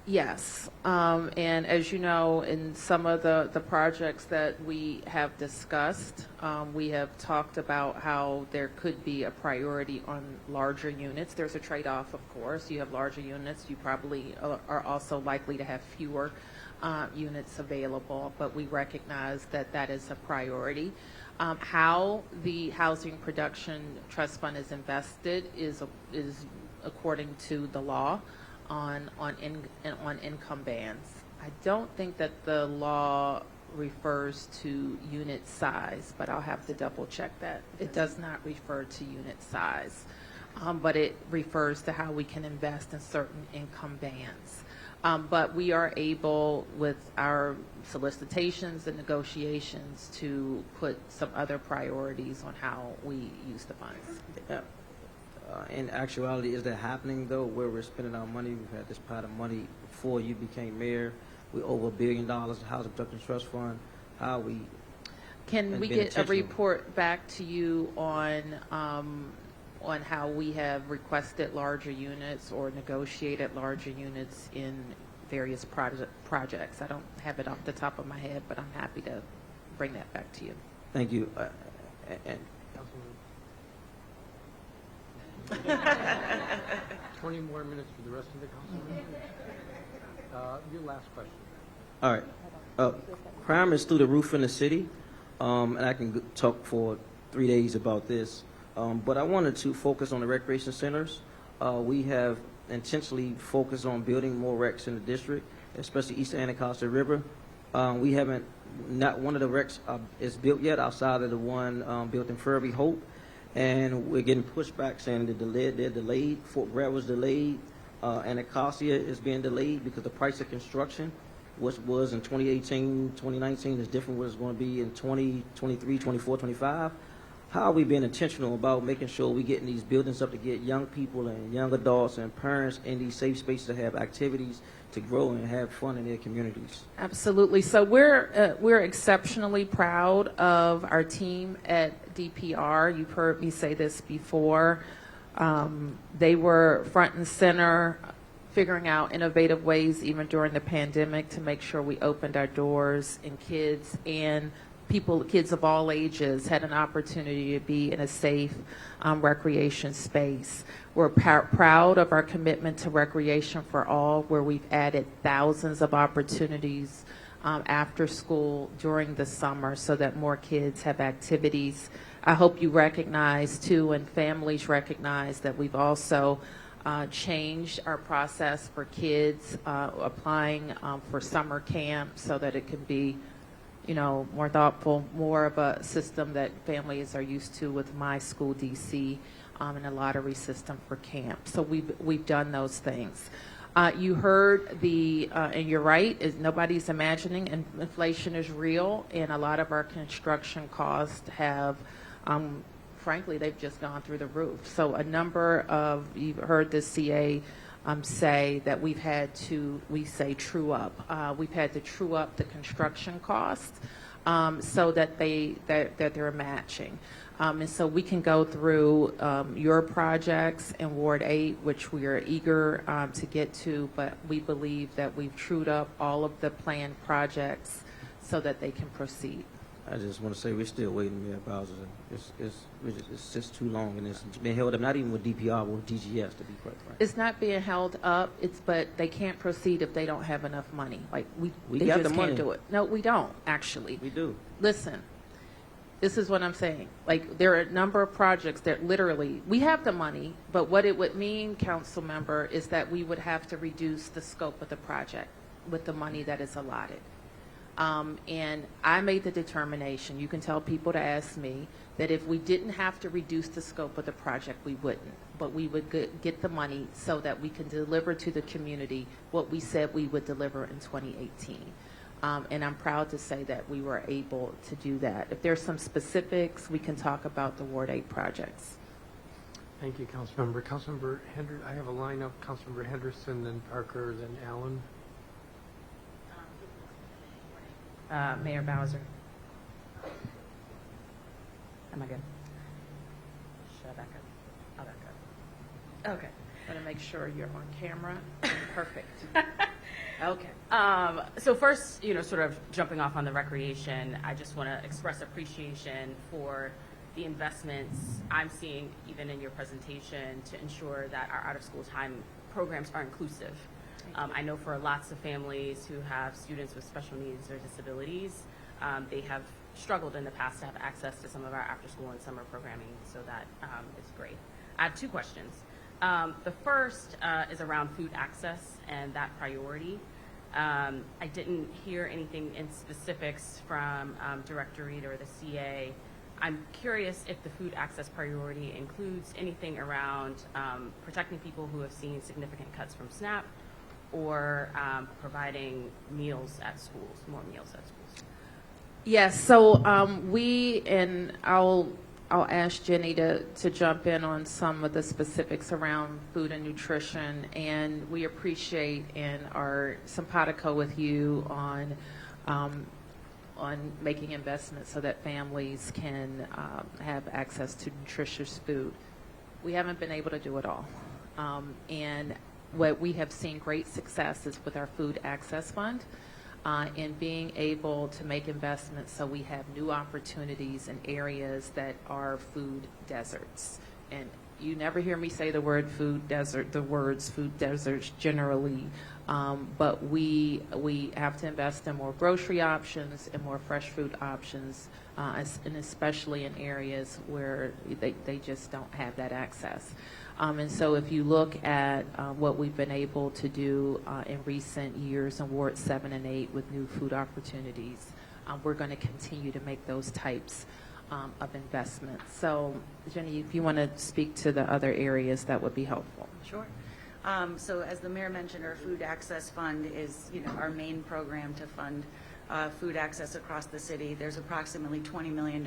Yes, and as you know, in some of the projects that we have discussed, we have talked about how there could be a priority on larger units. There's a trade-off, of course. You have larger units, you probably are also likely to have fewer units available, but we recognize that that is a priority. How the Housing Production Trust Fund is invested is according to the law on income bands. I don't think that the law refers to unit size, but I'll have to double check that. It does not refer to unit size, but it refers to how we can invest in certain income bands. But we are able, with our solicitations and negotiations, to put some other priorities on how we use the funds.
In actuality, is that happening though, where we're spending our money? We've had this pot of money before you became mayor. We're over $1 billion, the Housing Production Trust Fund. How we
Can we
been
get a
intentional.
report back to you on how we have requested larger units or negotiated larger units in various projects? I don't have it off the top of my head, but I'm happy to bring that back to you.
Thank you. And
20 more minutes for the rest of the council. Your last question.
all right, crime is through the roof in the city, and I can talk for 3 days about this. But I wanted to focus on the recreation centers. We have intentionally focused on building more recs in the district, especially east of Anacostia River. We haven't, not one of the recs is built yet outside of the one built in Furby Hope. And we're getting pushback saying that they're delayed. Fort Bragg was delayed. Anacostia is being delayed because the price of construction, which was in 2018, 2019, is different what it's going to be in 2023, 24, 25. How are we being intentional about making sure we're getting these buildings up to get young people and young adults and parents in these safe spaces to have activities to grow and have fun in their communities?
Absolutely. So we're exceptionally proud of our team at DPR. You've heard me say this before. They were front and center, figuring out innovative ways even during the pandemic to make sure we opened our doors and kids of all ages had an opportunity to be in a safe recreation space. We're proud of our commitment to recreation for all, where we've added thousands of opportunities after school during the summer so that more kids have activities. I hope you recognize too, and families recognize, that we've also changed our process for kids applying for summer camp so that it can be more thoughtful, more of a system that families are used to with My School DC, and a lottery system for camp. So we've done those things. You heard and you're right, nobody's imagining, and inflation is real, and a lot of our construction costs have, frankly, they've just gone through the roof. So you've heard the CA say that we've had to, true up. We've had to true up the construction costs so that they're matching. And so we can go through your projects in Ward 8, which we are eager to get to, but we believe that we've trued up all of the planned projects so that they can proceed.
I just want to say we're still waiting, Mayor Bowser. It's just too long, and it's been held up, not even with DPR, but with DGS, to be quite frank.
It's not being held up, but they can't proceed if they don't have enough money. Like, they
got
just
the money.
can't do it. No, we don't, actually.
We do.
Listen, this is what I'm saying. Like, there are a number of projects that literally, we have the money, but what it would mean, council member, is that we would have to reduce the scope of the project with the money that is allotted. And I made the determination, you can tell people to ask me, that if we didn't have to reduce the scope of the project, we wouldn't. But we would get the money so that we can deliver to the community what we said we would deliver in 2018. And I'm proud to say that we were able to do that. If there's some specifics, we can talk about the Ward 8 projects.
Thank you, Councilmember. Councilmember Henderson, I have a lineup. Councilmember Henderson, then Parker, then Allen.
Mayor Bowser. Am I good? Should I back up? I'll back up. Okay.
I want to make sure you're on camera. Perfect.
Okay. So first, sort of jumping off on the recreation, I just want to express appreciation for the investments I'm seeing even in your presentation to ensure that our out-of-school time programs are inclusive. I know for lots of families who have students with special needs or disabilities, they have struggled in the past to have access to some of our after-school and summer programming, so that is great. I have two questions. The first is around food access and that priority. I didn't hear anything in specifics from Director Reed or the CA. I'm curious if the food access priority includes anything around protecting people who have seen significant cuts from SNAP, or providing meals at schools, more meals at schools?
Yes, so I'll ask Jenny to jump in on some of the specifics around food and nutrition, and we appreciate and are simpatico with you on making investments so that families can have access to nutritious food. We haven't been able to do it all, and what we have seen great success is with our Food Access Fund. In being able to make investments so we have new opportunities in areas that are food deserts. And you never hear me say the word food desert, the words food deserts generally, but we have to invest in more grocery options and more fresh food options, and especially in areas where they just don't have that access. And so if you look at what we've been able to do in recent years in Ward 7 and 8 with new food opportunities, we're going to continue to make those types of investments. So, Jenny, if you want to speak to the other areas, that would be helpful.
Sure. So as the mayor mentioned, our Food Access Fund is, our main program to fund food access across the city. There's approximately $20 million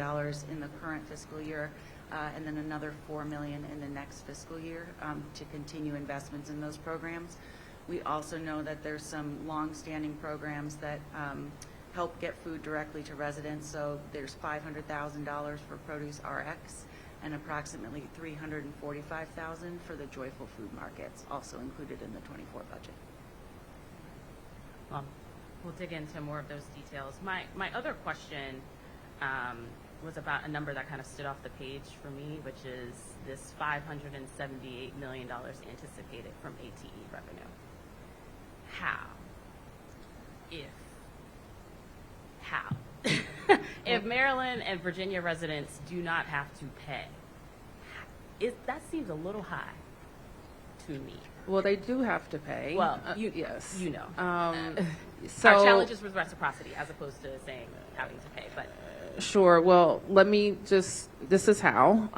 in the current fiscal year, and then another $4 million in the next fiscal year to continue investments in those programs. We also know that there's some long-standing programs that help get food directly to residents. So there's $500,000 for Produce RX and approximately $345,000 for the Joyful Food Markets, also included in the 24 budget.
Well, we'll dig into more of those details. My other question was about a number that kind of stood off the page for me, which is this $578 million anticipated from ATE revenue. How? If Maryland and Virginia residents do not have to pay, that seems a little high to me.
Well, they do have to pay.
Well,
yes.
You know.
So
our challenge is with reciprocity as opposed to saying having to pay. But
sure. Well, let me just, this is how.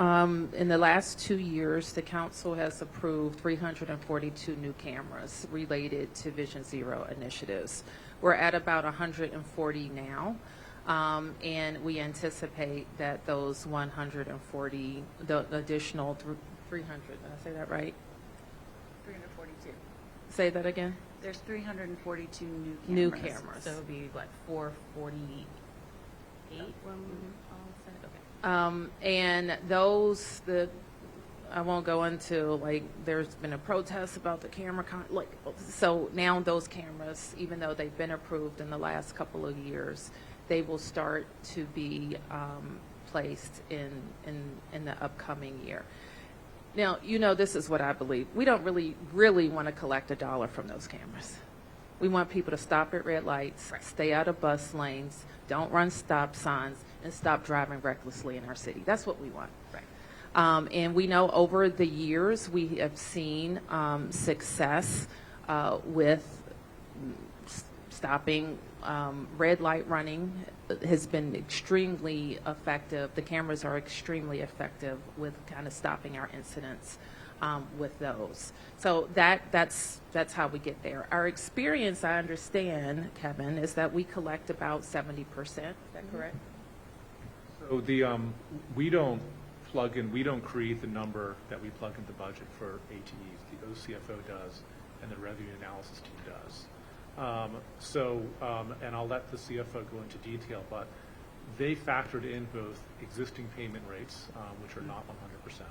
In the last 2 years, the council has approved 342 new cameras related to Vision Zero initiatives. We're at about 140 now. And we anticipate that those 140, the additional 300, did I say that right?
342.
Say that again?
There's 342 new cameras.
New cameras.
so it would be what, 448 when all said? Okay.
And those, I won't go into, like, there's been a protest about the camera, so now those cameras, even though they've been approved in the last couple of years, they will start to be placed in the upcoming year. Now, this is what I believe. We don't really want to collect $1 from those cameras. We want people to stop at red lights, stay out of bus lanes, don't run stop signs, and stop driving recklessly in our city. That's what we want.
Right.
And we know over the years we have seen success with stopping red light running has been extremely effective. The cameras are extremely effective with kind of stopping our incidents with those. So that's how we get there. Our experience, I understand, Kevin, is that we collect about 70%. Is that correct?
So we don't create the number that we plug into the budget for ATEs. The OCFO does, and the revenue analysis team does. And I'll let the CFO go into detail, but they factored in both existing payment rates, which are not 100%,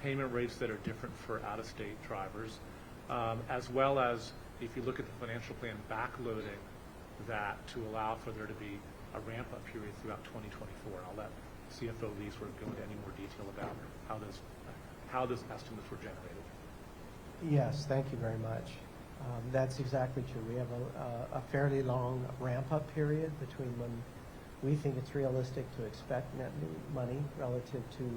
payment rates that are different for out-of-state drivers, as well as, if you look at the financial plan, backloading that to allow for there to be a ramp-up period throughout 2024. And I'll let CFO Leesworth go into any more detail about how those estimates were generated.
Yes, thank you very much. That's exactly true. We have a fairly long ramp-up period between when we think it's realistic to expect net new money relative to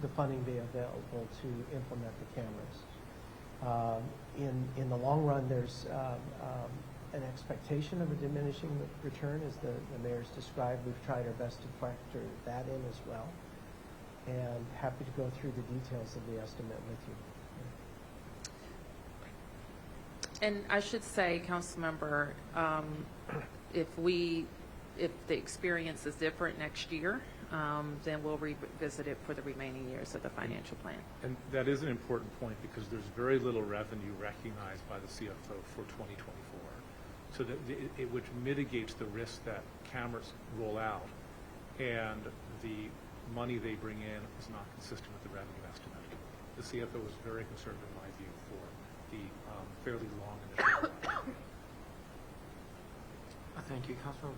the funding being available to implement the cameras. In the long run, there's an expectation of a diminishing return, as the mayor's described. We've tried our best to factor that in as well, and happy to go through the details of the estimate with you.
And I should say, Councilmember, if the experience is different next year, then we'll revisit it for the remaining years of the financial plan.
And that is an important point because there's very little revenue recognized by the CFO for 2024. So that which mitigates the risk that cameras roll out and the money they bring in is not consistent with the revenue estimate. The CFO was very conservative, in my view, for the fairly long initial rollout.
Thank you, Councilmember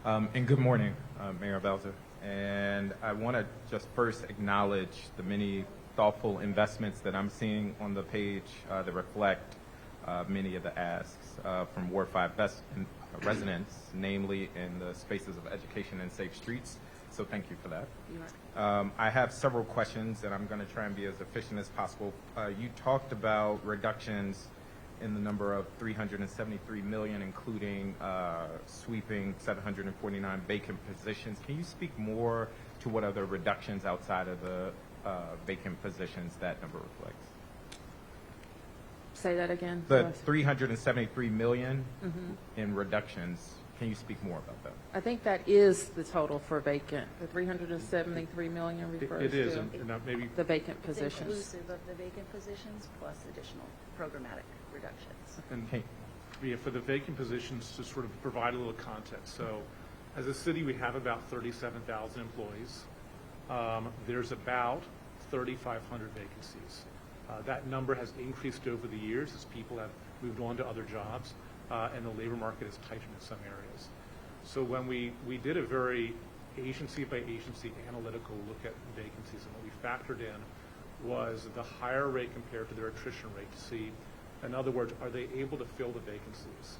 Parker.
And good morning, Mayor Bowser. And I want to just first acknowledge the many thoughtful investments that I'm seeing on the page that reflect many of the asks from Ward 5 residents, namely in the spaces of education and safe streets. So thank you for that. I have several questions, and I'm going to try and be as efficient as possible. You talked about reductions in the number of $373 million, including sweeping 749 vacant positions. Can you speak more to what other reductions outside of the vacant positions that number reflects?
Say that again.
The $373 million in reductions. Can you speak more about that?
I think that is the total for vacant. The 373 million refers
It is,
to
and maybe
the vacant
It's
positions.
inclusive of the vacant positions plus additional programmatic reductions.
and
Okay.
yeah, for the vacant positions to sort of provide a little context. So as a city, we have about 37,000 employees. There's about 3,500 vacancies. That number has increased over the years as people have moved on to other jobs, and the labor market has tightened in some areas. So when we did a very agency-by-agency analytical look at vacancies, and what we factored in was the higher rate compared to their attrition rate to see, in other words, are they able to fill the vacancies?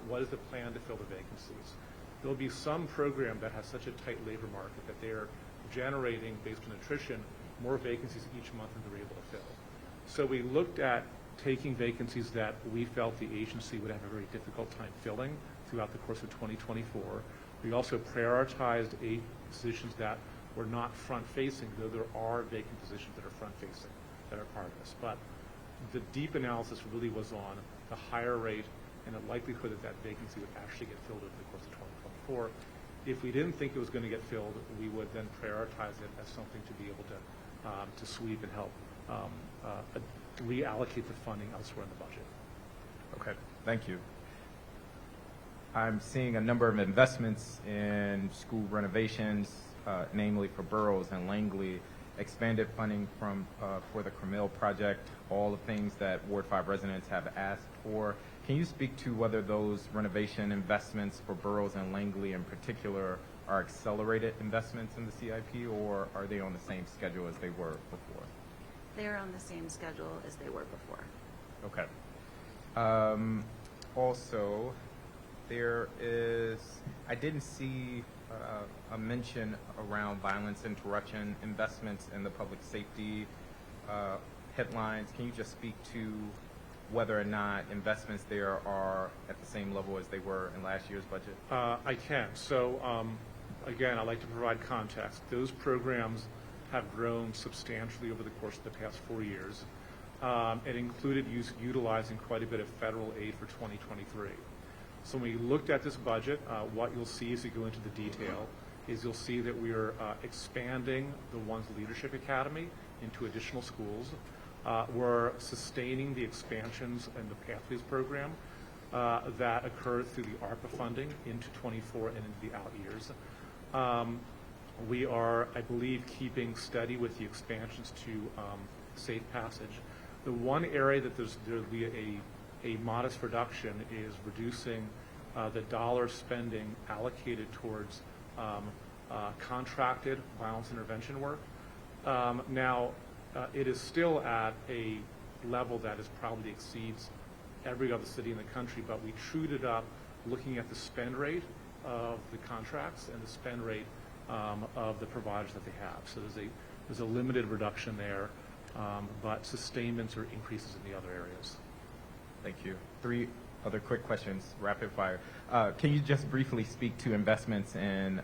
What is the plan to fill the vacancies? There'll be some program that has such a tight labor market that they're generating, based on attrition, more vacancies each month than they're able to fill. So we looked at taking vacancies that we felt the agency would have a very difficult time filling throughout the course of 2024. We also prioritized positions that were not front-facing, though there are vacant positions that are front-facing that are part of this. But the deep analysis really was on the higher rate and the likelihood that that vacancy would actually get filled over the course of 2024. If we didn't think it was going to get filled, we would then prioritize it as something to be able to sweep and help reallocate the funding elsewhere in the budget.
Okay, thank you. I'm seeing a number of investments in school renovations, namely for Burroughs and Langley, expanded funding for the Cremill project, all the things that Ward 5 residents have asked for. Can you speak to whether those renovation investments for Burroughs and Langley in particular are accelerated investments in the CIP, or are they on the same schedule as they were before?
They're on the same schedule as they were before.
Okay. Also, I didn't see a mention around violence interruption investments in the public safety headlines. Can you just speak to whether or not investments there are at the same level as they were in last year's budget?
I can. So, again, I'd like to provide context. Those programs have grown substantially over the course of the past 4 years. It included utilizing quite a bit of federal aid for 2023. So when we looked at this budget, what you'll see as you go into the detail is you'll see that we are expanding the One's Leadership Academy into additional schools. We're sustaining the expansions in the Pathways program that occurred through the ARPA funding into 24 and into the out years. We are, I believe, keeping steady with the expansions to Safe Passage. The one area that there'll be a modest reduction is reducing the dollar spending allocated towards contracted violence intervention work. Now, it is still at a level that is probably exceeds every other city in the country, but we trued it up looking at the spend rate of the contracts and the spend rate of the providers that they have. So there's a limited reduction there, but sustainments or increases in the other areas.
Thank you. 3 other quick questions, rapid fire. Can you just briefly speak to investments in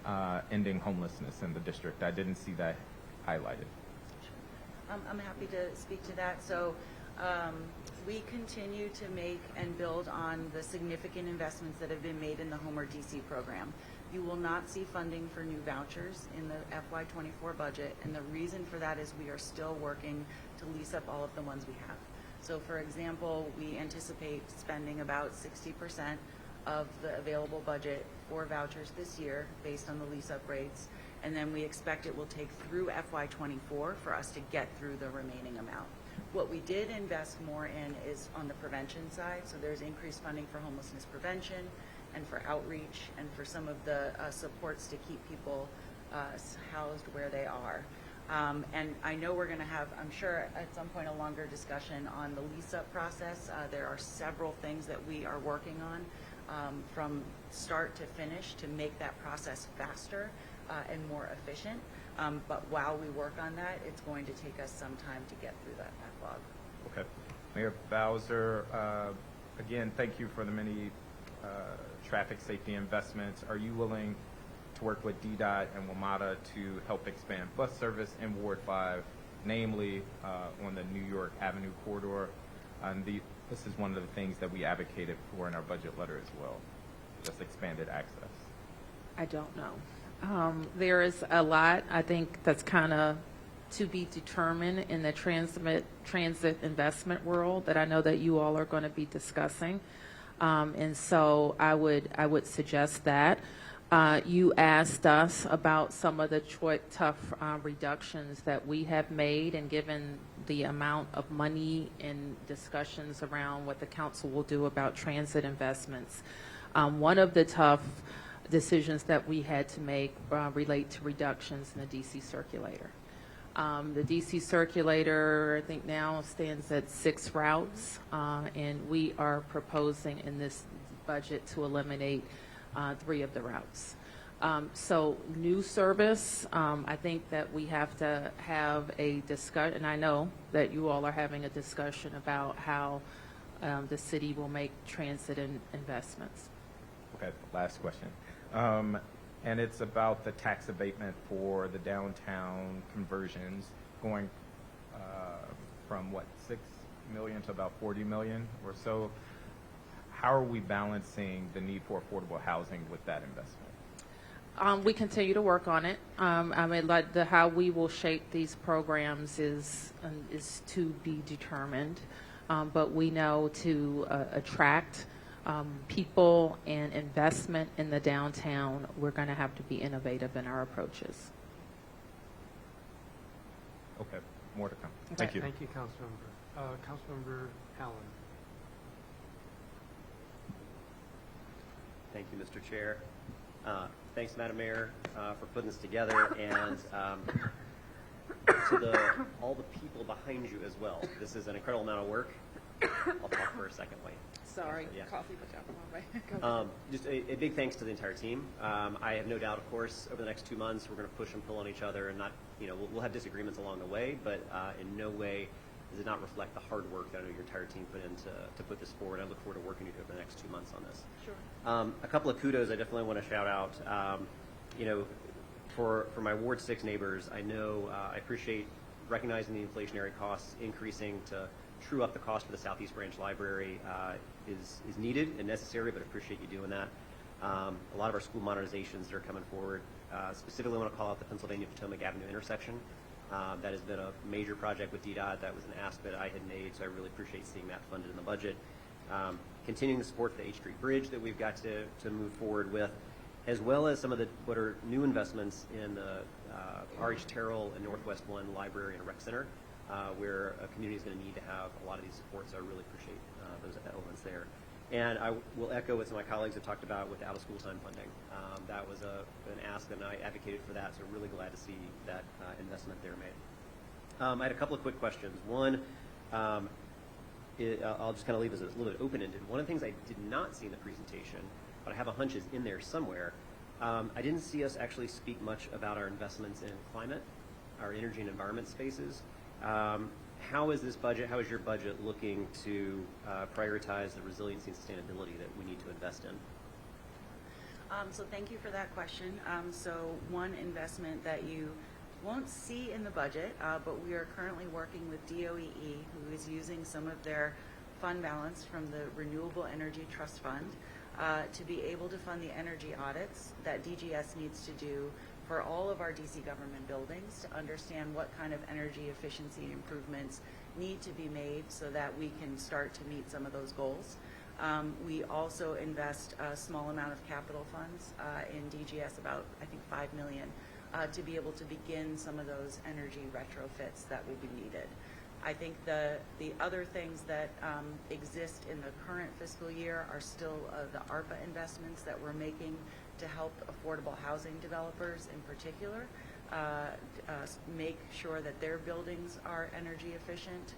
ending homelessness in the district? I didn't see that highlighted.
I'm happy to speak to that. So We continue to make and build on the significant investments that have been made in the Homer DC program. You will not see funding for new vouchers in the FY24 budget, and the reason for that is we are still working to lease up all of the ones we have. So for example, we anticipate spending about 60% of the available budget for vouchers this year based on the lease up rates, and then we expect it will take through FY24 for us to get through the remaining amount. What we did invest more in is on the prevention side, so there's increased funding for homelessness prevention and for outreach and for some of the supports to keep people housed where they are. And I know we're going to have, I'm sure, at some point a longer discussion on the lease-up process. There are several things that we are working on from start to finish to make that process faster and more efficient. But while we work on that, it's going to take us some time to get through that backlog.
Okay. Mayor Bowser, again, thank you for the many traffic safety investments. Are you willing to work with DDOT and WMATA to help expand bus service in Ward 5, namely on the New York Avenue corridor? This is one of the things that we advocated for in our budget letter as well, just expanded access.
I don't know. There is a lot, I think, that's kind of to be determined in the transit investment world that I know that you all are going to be discussing. And so I would suggest that. You asked us about some of the tough reductions that we have made, and given the amount of money and discussions around what the council will do about transit investments. One of the tough decisions that we had to make relate to reductions in the DC circulator. The DC circulator, I think now stands at 6 routes, and we are proposing in this budget to eliminate 3 of the routes. So new service, I think that we have to have a discussion, and I know that you all are having a discussion about how the city will make transit investments.
Okay, last question. And it's about the tax abatement for the downtown conversions going from, what, 6 million to about 40 million or so. How are we balancing the need for affordable housing with that investment?
We continue to work on it. I mean, like how we will shape these programs is to be determined. But we know to attract people and investment in the downtown, we're going to have to be innovative in our approaches.
Okay, more to come.
Okay.
Thank you.
Thank you, Councilmember. Councilmember Allen.
Thank you, Mr. Chair. Thanks, Madam Mayor, for putting this together, and to all the people behind you as well. This is an incredible amount of work. I'll talk for a second. Wait.
Sorry,
Yeah.
coffee put down the wrong way.
Just a big thanks to the entire team. I have no doubt, of course, over the next 2 months, we're going to push and pull on each other, and not, we'll have disagreements along the way, but in no way does it not reflect the hard work that I know your entire team put in to put this forward. I look forward to working with you over the next 2 months on this.
Sure.
A couple of kudos I definitely want to shout out. For my Ward 6 neighbors, I know I appreciate recognizing the inflationary costs increasing to true up the cost for the Southeast Branch Library is needed and necessary, but I appreciate you doing that. A lot of our school modernizations that are coming forward, specifically I want to call out the Pennsylvania Potomac Avenue intersection. That has been a major project with DDOT. That was an ask that I had made, so I really appreciate seeing that funded in the budget. Continuing the support for the H Street Bridge that we've got to move forward with, as well as some of what are new investments in the R.H. Terrell and Northwest 1 Library and Rec Center, where a community is going to need to have a lot of these supports. So I really appreciate those elements there. And I will echo what some of my colleagues have talked about with the out-of-school time funding. That was an ask, and I advocated for that, so really glad to see that investment there made. I had a couple of quick questions. One, I'll just kind of leave as a little bit open-ended. One of the things I did not see in the presentation, but I have a hunch is in there somewhere, I didn't see us actually speak much about our investments in climate, our energy and environment spaces. How is this budget, how is your budget looking to prioritize the resiliency and sustainability that we need to invest in?
So thank you for that question. So one investment that you won't see in the budget, but we are currently working with DOEE, who is using some of their fund balance from the Renewable Energy Trust Fund to be able to fund the energy audits that DGS needs to do for all of our DC government buildings to understand what kind of energy efficiency improvements need to be made so that we can start to meet some of those goals. We also invest a small amount of capital funds in DGS, about I think $5 million, to be able to begin some of those energy retrofits that will be needed. I think the other things that exist in the current fiscal year are still the ARPA investments that we're making to help affordable housing developers in particular make sure that their buildings are energy efficient,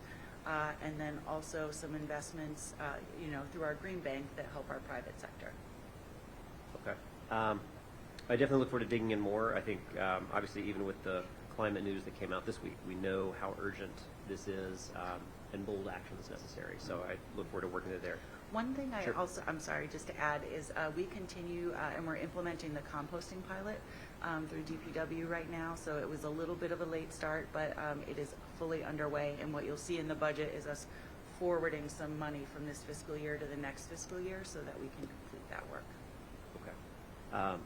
and then also some investments through our green bank that help our private sector.
Okay. I definitely look forward to digging in more. I think, obviously, even with the climate news that came out this week, we know how urgent this is, and bold action is necessary. So I look forward to working it there.
One thing
Sure.
I'm sorry, just to add, is we continue and we're implementing the composting pilot through DPW right now. So it was a little bit of a late start, but it is fully underway. And what you'll see in the budget is us forwarding some money from this fiscal year to the next fiscal year so that we can complete that work.
Okay.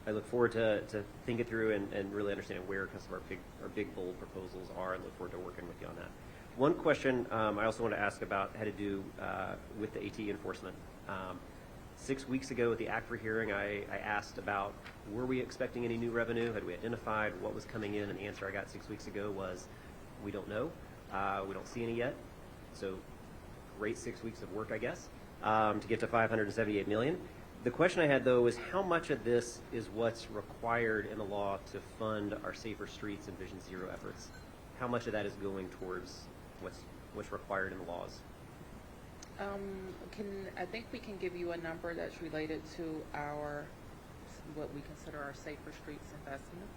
I look forward to think it through and really understanding where some of our big, bold proposals are, and look forward to working with you on that. One question I also want to ask about had to do with the AT enforcement. 6 weeks ago at the ACFR hearing, I asked about, were we expecting any new revenue? Had we identified what was coming in? And the answer I got 6 weeks ago was, we don't know. We don't see any yet. So great 6 weeks of work, I guess, to get to $578 million. The question I had, though, is how much of this is what's required in the law to fund our Safer Streets and Vision Zero efforts? How much of that is going towards what's required in the laws?
I think we can give you a number that's related to what we consider our Safer Streets investment.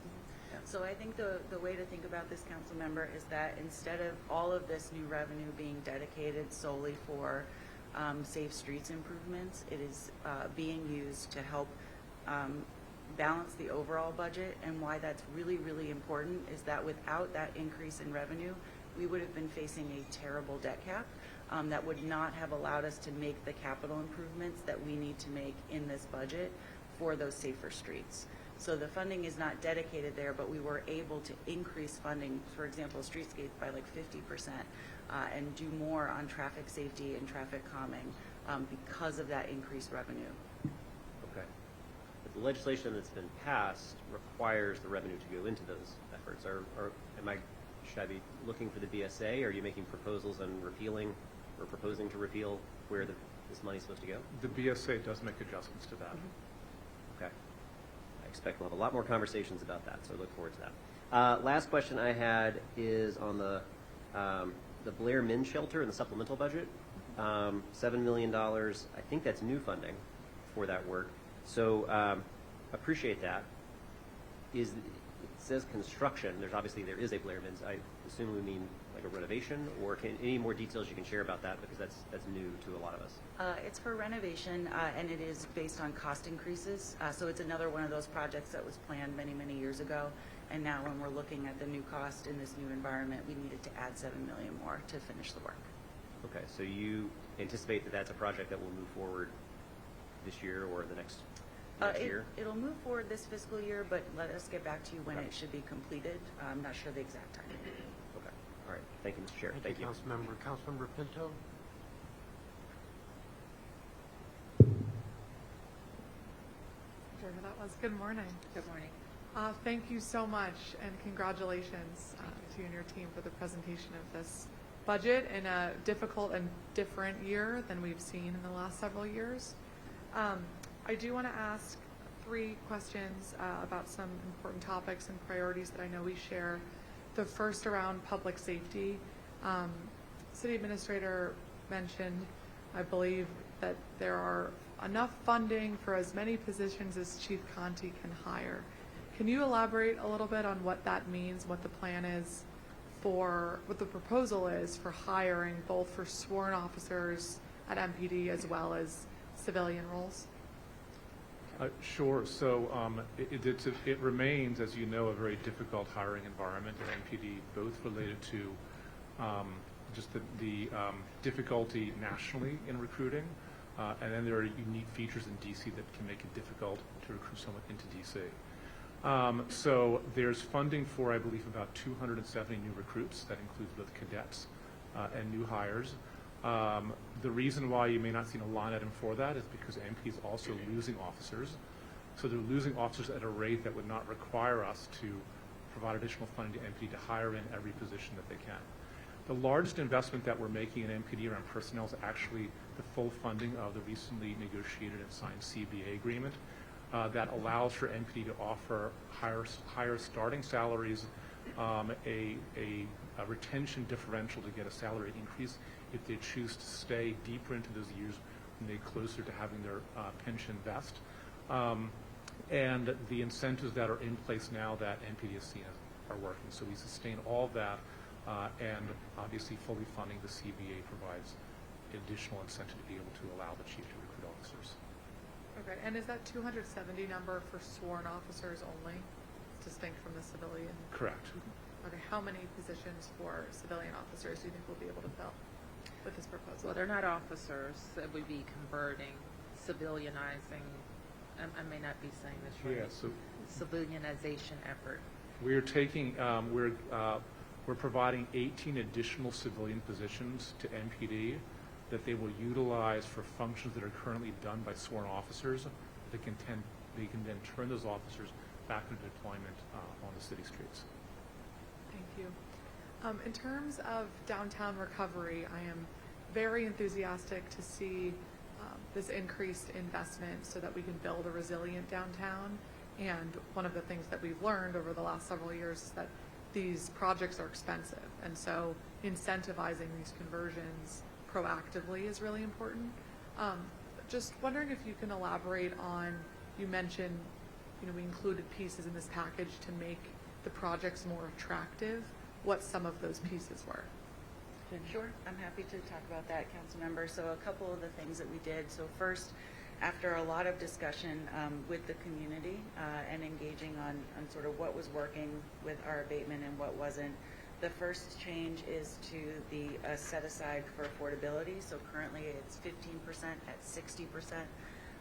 Yeah.
So I think the way to think about this, council member, is that instead of all of this new revenue being dedicated solely for safe streets improvements, it is being used to help balance the overall budget. And why that's really, really important is that without that increase in revenue, we would have been facing a terrible debt cap that would not have allowed us to make the capital improvements that we need to make in this budget for those safer streets. So the funding is not dedicated there, but we were able to increase funding, for example, streetscapes by like 50%, and do more on traffic safety and traffic calming because of that increased revenue.
Okay. But the legislation that's been passed requires the revenue to go into those efforts. Should I be looking for the BSA? Are you making proposals on repealing or proposing to repeal where this money's supposed to go?
The BSA does make adjustments to that.
Okay. I expect we'll have a lot more conversations about that, so I look forward to that. Last question I had is on the Blair Men's Shelter in the supplemental budget. $7 million, I think that's new funding for that work. So appreciate that. It says construction. There is a Blair Men's. I assume we mean like a renovation, or any more details you can share about that, because that's new to a lot of us.
It's for renovation, and it is based on cost increases. So it's another one of those projects that was planned many, many years ago. And now when we're looking at the new cost in this new environment, we needed to add $7 million more to finish the work.
Okay, so you anticipate that that's a project that will move forward this year or the next year?
It'll move forward this fiscal year, but let us get back to you when it should be completed. I'm not sure the exact timing.
Okay, all right. Thank you, Mr. Chair.
Thank you, Councilmember Pinto.
Sure, that was. Good morning.
Good morning.
Thank you so much, and congratulations to you and your team for the presentation of this budget in a difficult and different year than we've seen in the last several years. I do want to ask 3 questions about some important topics and priorities that I know we share. The first around public safety. City Administrator mentioned, I believe, that there are enough funding for as many positions as Chief Conte can hire. Can you elaborate a little bit on what that means, what the plan is for, what the proposal is for hiring both for sworn officers at MPD as well as civilian roles?
Sure. So it remains, as you know, a very difficult hiring environment at MPD, both related to just the difficulty nationally in recruiting, and then there are unique features in DC that can make it difficult to recruit someone into DC. So there's funding for, I believe, about 270 new recruits. That includes both cadets and new hires. The reason why you may not see a line item for that is because MP is also losing officers. So they're losing officers at a rate that would not require us to provide additional funding to MPD to hire in every position that they can. The largest investment that we're making in MPD around personnel is actually the full funding of the recently negotiated and signed CBA agreement that allows for MPD to offer higher starting salaries, a retention differential to get a salary increase if they choose to stay deeper into those years when they're closer to having their pension vest. And the incentives that are in place now that MPD has seen are working. So we sustain all of that, and obviously fully funding the CBA provides additional incentive to be able to allow the chief to recruit officers.
Okay, and is that 270 number for sworn officers only, distinct from the civilian?
Correct.
Okay, how many positions for civilian officers do you think we'll be able to fill with this proposal?
Well, they're not officers. It would be converting, civilianizing. I may not be saying this right.
Yeah, so
Civilianization effort.
we're taking, we're providing 18 additional civilian positions to MPD that they will utilize for functions that are currently done by sworn officers. They can then turn those officers back into deployment on the city streets.
Thank you. In terms of downtown recovery, I am very enthusiastic to see this increased investment so that we can build a resilient downtown. And one of the things that we've learned over the last several years is that these projects are expensive. And so incentivizing these conversions proactively is really important. Just wondering if you can elaborate on, you mentioned, we included pieces in this package to make the projects more attractive, what some of those pieces were.
Sure, I'm happy to talk about that, council member. So a couple of the things that we did. So first, after a lot of discussion with the community and engaging on sort of what was working with our abatement and what wasn't, the first change is to the set aside for affordability. So currently it's 15% at 60%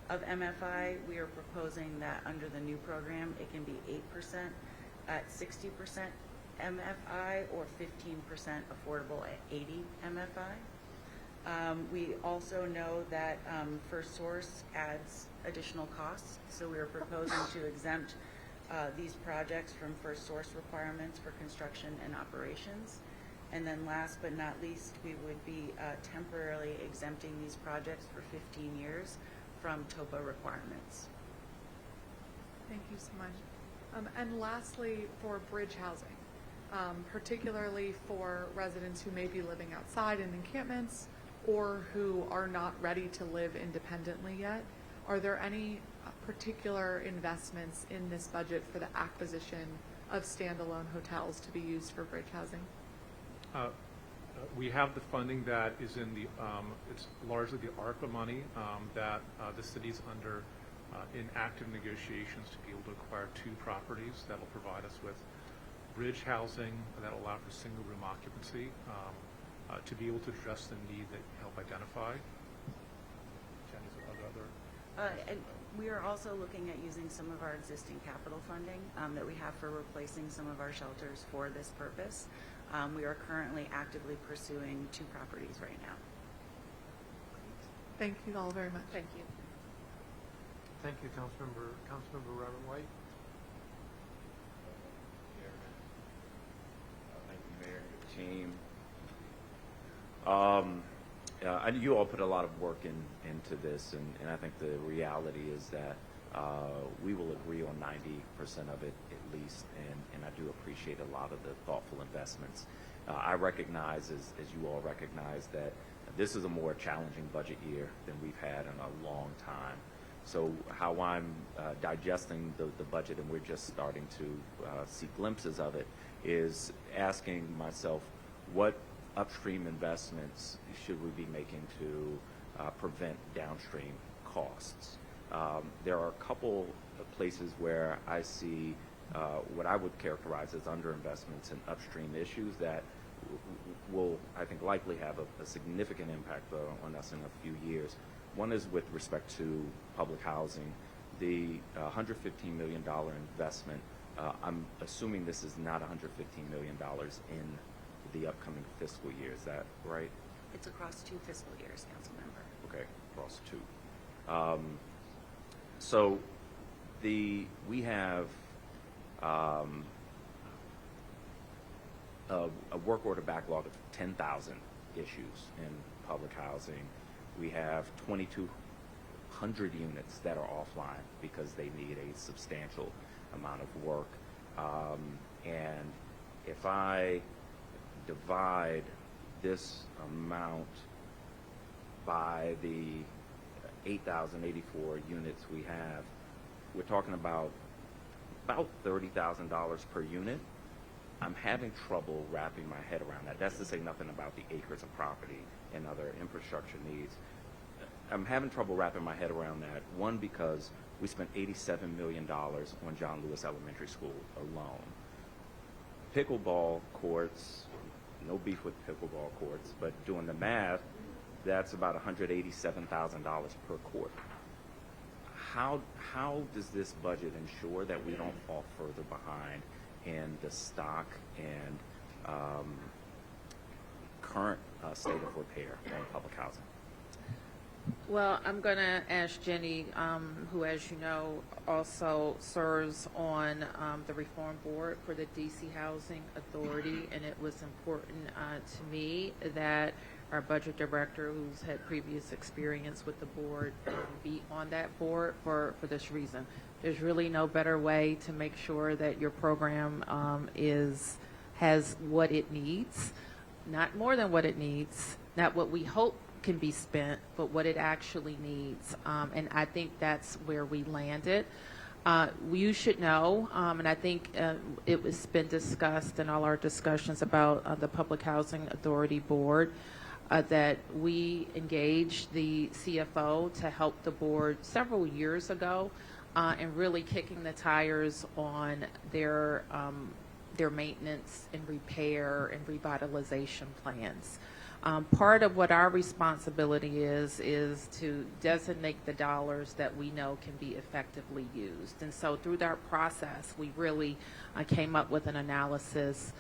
of MFI. We are proposing that under the new program, it can be 8% at 60% MFI or 15% affordable at 80 MFI. We also know that First Source adds additional costs, so we are proposing to exempt these projects from First Source requirements for construction and operations. And then last but not least, we would be temporarily exempting these projects for 15 years from TOPA requirements.
Thank you so much. And lastly, for bridge housing, particularly for residents who may be living outside in encampments or who are not ready to live independently yet, are there any particular investments in this budget for the acquisition of standalone hotels to be used for bridge housing?
We have the funding that is in the, it's largely the ARPA money that the city's under in active negotiations to be able to acquire 2 properties that will provide us with bridge housing that will allow for single room occupancy to be able to address the need that you help identify. Jenny's other.
And we are also looking at using some of our existing capital funding that we have for replacing some of our shelters for this purpose. We are currently actively pursuing 2 properties right now.
Thank you all very much.
Thank you.
Thank you, Councilmember Robert White.
Thank you, Mayor, and your team. You all put a lot of work into this, and I think the reality is that we will agree on 90% of it at least, and I do appreciate a lot of the thoughtful investments. I recognize, as you all recognize, that this is a more challenging budget year than we've had in a long time. So how I'm digesting the budget, and we're just starting to see glimpses of it, is asking myself, what upstream investments should we be making to prevent downstream costs? There are a couple of places where I see what I would characterize as underinvestments in upstream issues that will, I think, likely have a significant impact on us in a few years. One is with respect to public housing. The $115 million investment, I'm assuming this is not $115 million in the upcoming fiscal year. Is that right?
It's across 2 fiscal years, council member.
Okay, across 2. So we have a work order backlog of 10,000 issues in public housing. We have 2,200 units that are offline because they need a substantial amount of work. And if I divide this amount by the 8,084 units we have, we're talking about $30,000 per unit. I'm having trouble wrapping my head around that. That's to say nothing about the acres of property and other infrastructure needs. I'm having trouble wrapping my head around that. One, because we spent $87 million on John Lewis Elementary School alone. Pickleball courts, no beef with pickleball courts, but doing the math, that's about $187,000 per court. How does this budget ensure that we don't fall further behind in the stock and current state of repair on public housing?
Well, I'm going to ask Jenny, who, as you know, also serves on the Reform Board for the D.C. Housing Authority, and it was important to me that our budget director, who's had previous experience with the board, be on that board for this reason. There's really no better way to make sure that your program has what it needs, not more than what it needs, not what we hope can be spent, but what it actually needs. And I think that's where we landed. You should know, and I think it was been discussed in all our discussions about the Public Housing Authority Board, that we engaged the CFO to help the board several years ago and really kicking the tires on their maintenance and repair and revitalization plans. Part of what our responsibility is to designate the dollars that we know can be effectively used. And so through that process, we really came up with an analysis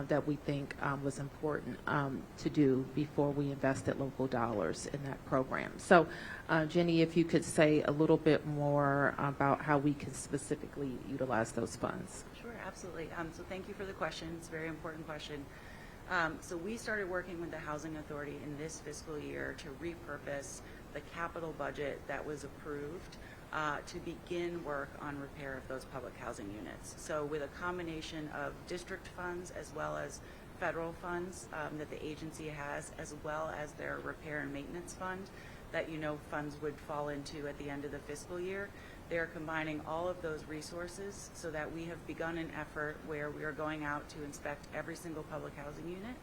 that we think was important to do before we invested local dollars in that program. So, Jenny, if you could say a little bit more about how we can specifically utilize those funds.
Sure, absolutely. So thank you for the question. It's a very important question. So we started working with the Housing Authority in this fiscal year to repurpose the capital budget that was approved to begin work on repair of those public housing units. So with a combination of district funds as well as federal funds that the agency has, as well as their repair and maintenance fund that funds would fall into at the end of the fiscal year, they're combining all of those resources so that we have begun an effort where we are going out to inspect every single public housing unit.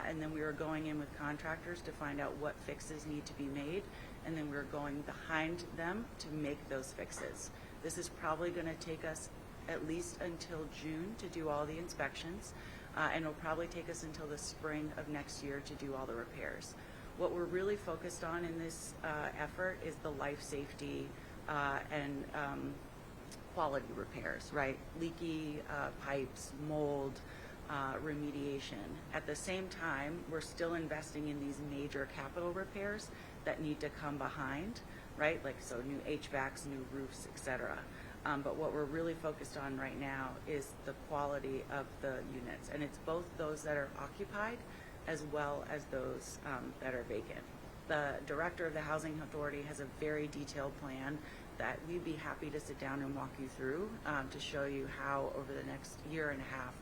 And then we are going in with contractors to find out what fixes need to be made. And then we're going behind them to make those fixes. This is probably going to take us at least until June to do all the inspections. And it'll probably take us until the spring of next year to do all the repairs. What we're really focused on in this effort is the life safety and quality repairs, right? Leaky pipes, mold, remediation. At the same time, we're still investing in these major capital repairs that need to come behind, right? Like, so new HVACs, new roofs, et cetera. But what we're really focused on right now is the quality of the units. And it's both those that are occupied as well as those that are vacant. The director of the Housing Authority has a very detailed plan that we'd be happy to sit down and walk you through to show you how over the next year and a half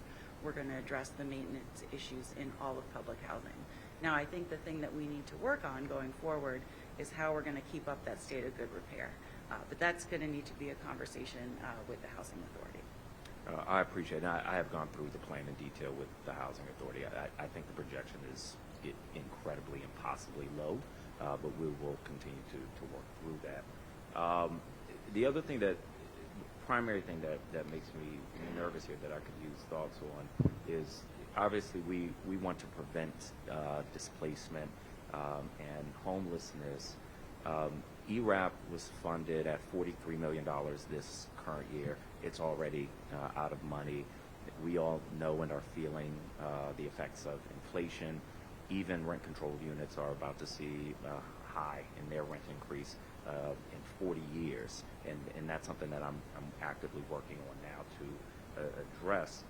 we're going to address the maintenance issues in all of public housing. Now, I think the thing that we need to work on going forward is how we're going to keep up that state of good repair. But that's going to need to be a conversation with the Housing Authority.
I appreciate it. I have gone through the plan in detail with the Housing Authority. I think the projection is incredibly, impossibly low, but we will continue to work through that. The other thing primary thing that makes me nervous here that I could use thoughts on is obviously we want to prevent displacement and homelessness. ERAP was funded at $43 million this current year. It's already out of money. We all know and are feeling the effects of inflation. Even rent control units are about to see high in their rent increase in 40 years, and that's something that I'm actively working on now to address.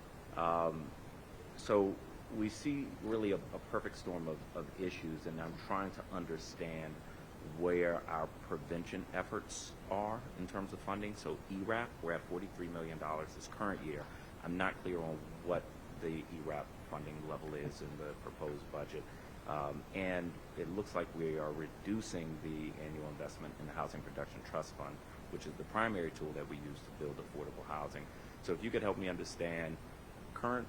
So we see really a perfect storm of issues, and I'm trying to understand where our prevention efforts are in terms of funding. So ERAP, we're at $43 million this current year. I'm not clear on what the ERAP funding level is in the proposed budget. And it looks like we are reducing the annual investment in the Housing Production Trust Fund, which is the primary tool that we use to build affordable housing. So if you could help me understand current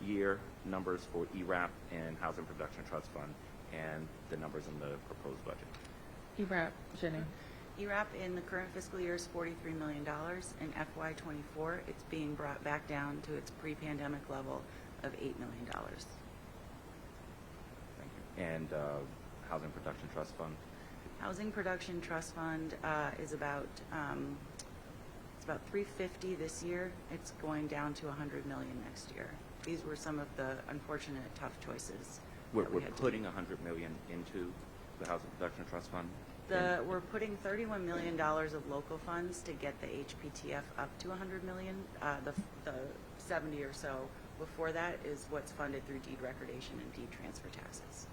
year numbers for ERAP and Housing Production Trust Fund and the numbers in the proposed budget.
ERAP, Jenny.
ERAP in the current fiscal year is $43 million. In FY24, it's being brought back down to its pre-pandemic level of $8 million.
Thank you. And Housing Production Trust Fund?
Housing Production Trust Fund is about it's about $350 this year. It's going down to $100 million next year. These were some of the unfortunate tough choices.
We're putting $100 million into the Housing Production Trust Fund?
We're putting $31 million of local funds to get the HPTF up to $100 million. The 70 or so before that is what's funded through deed recordation and deed transfer taxes.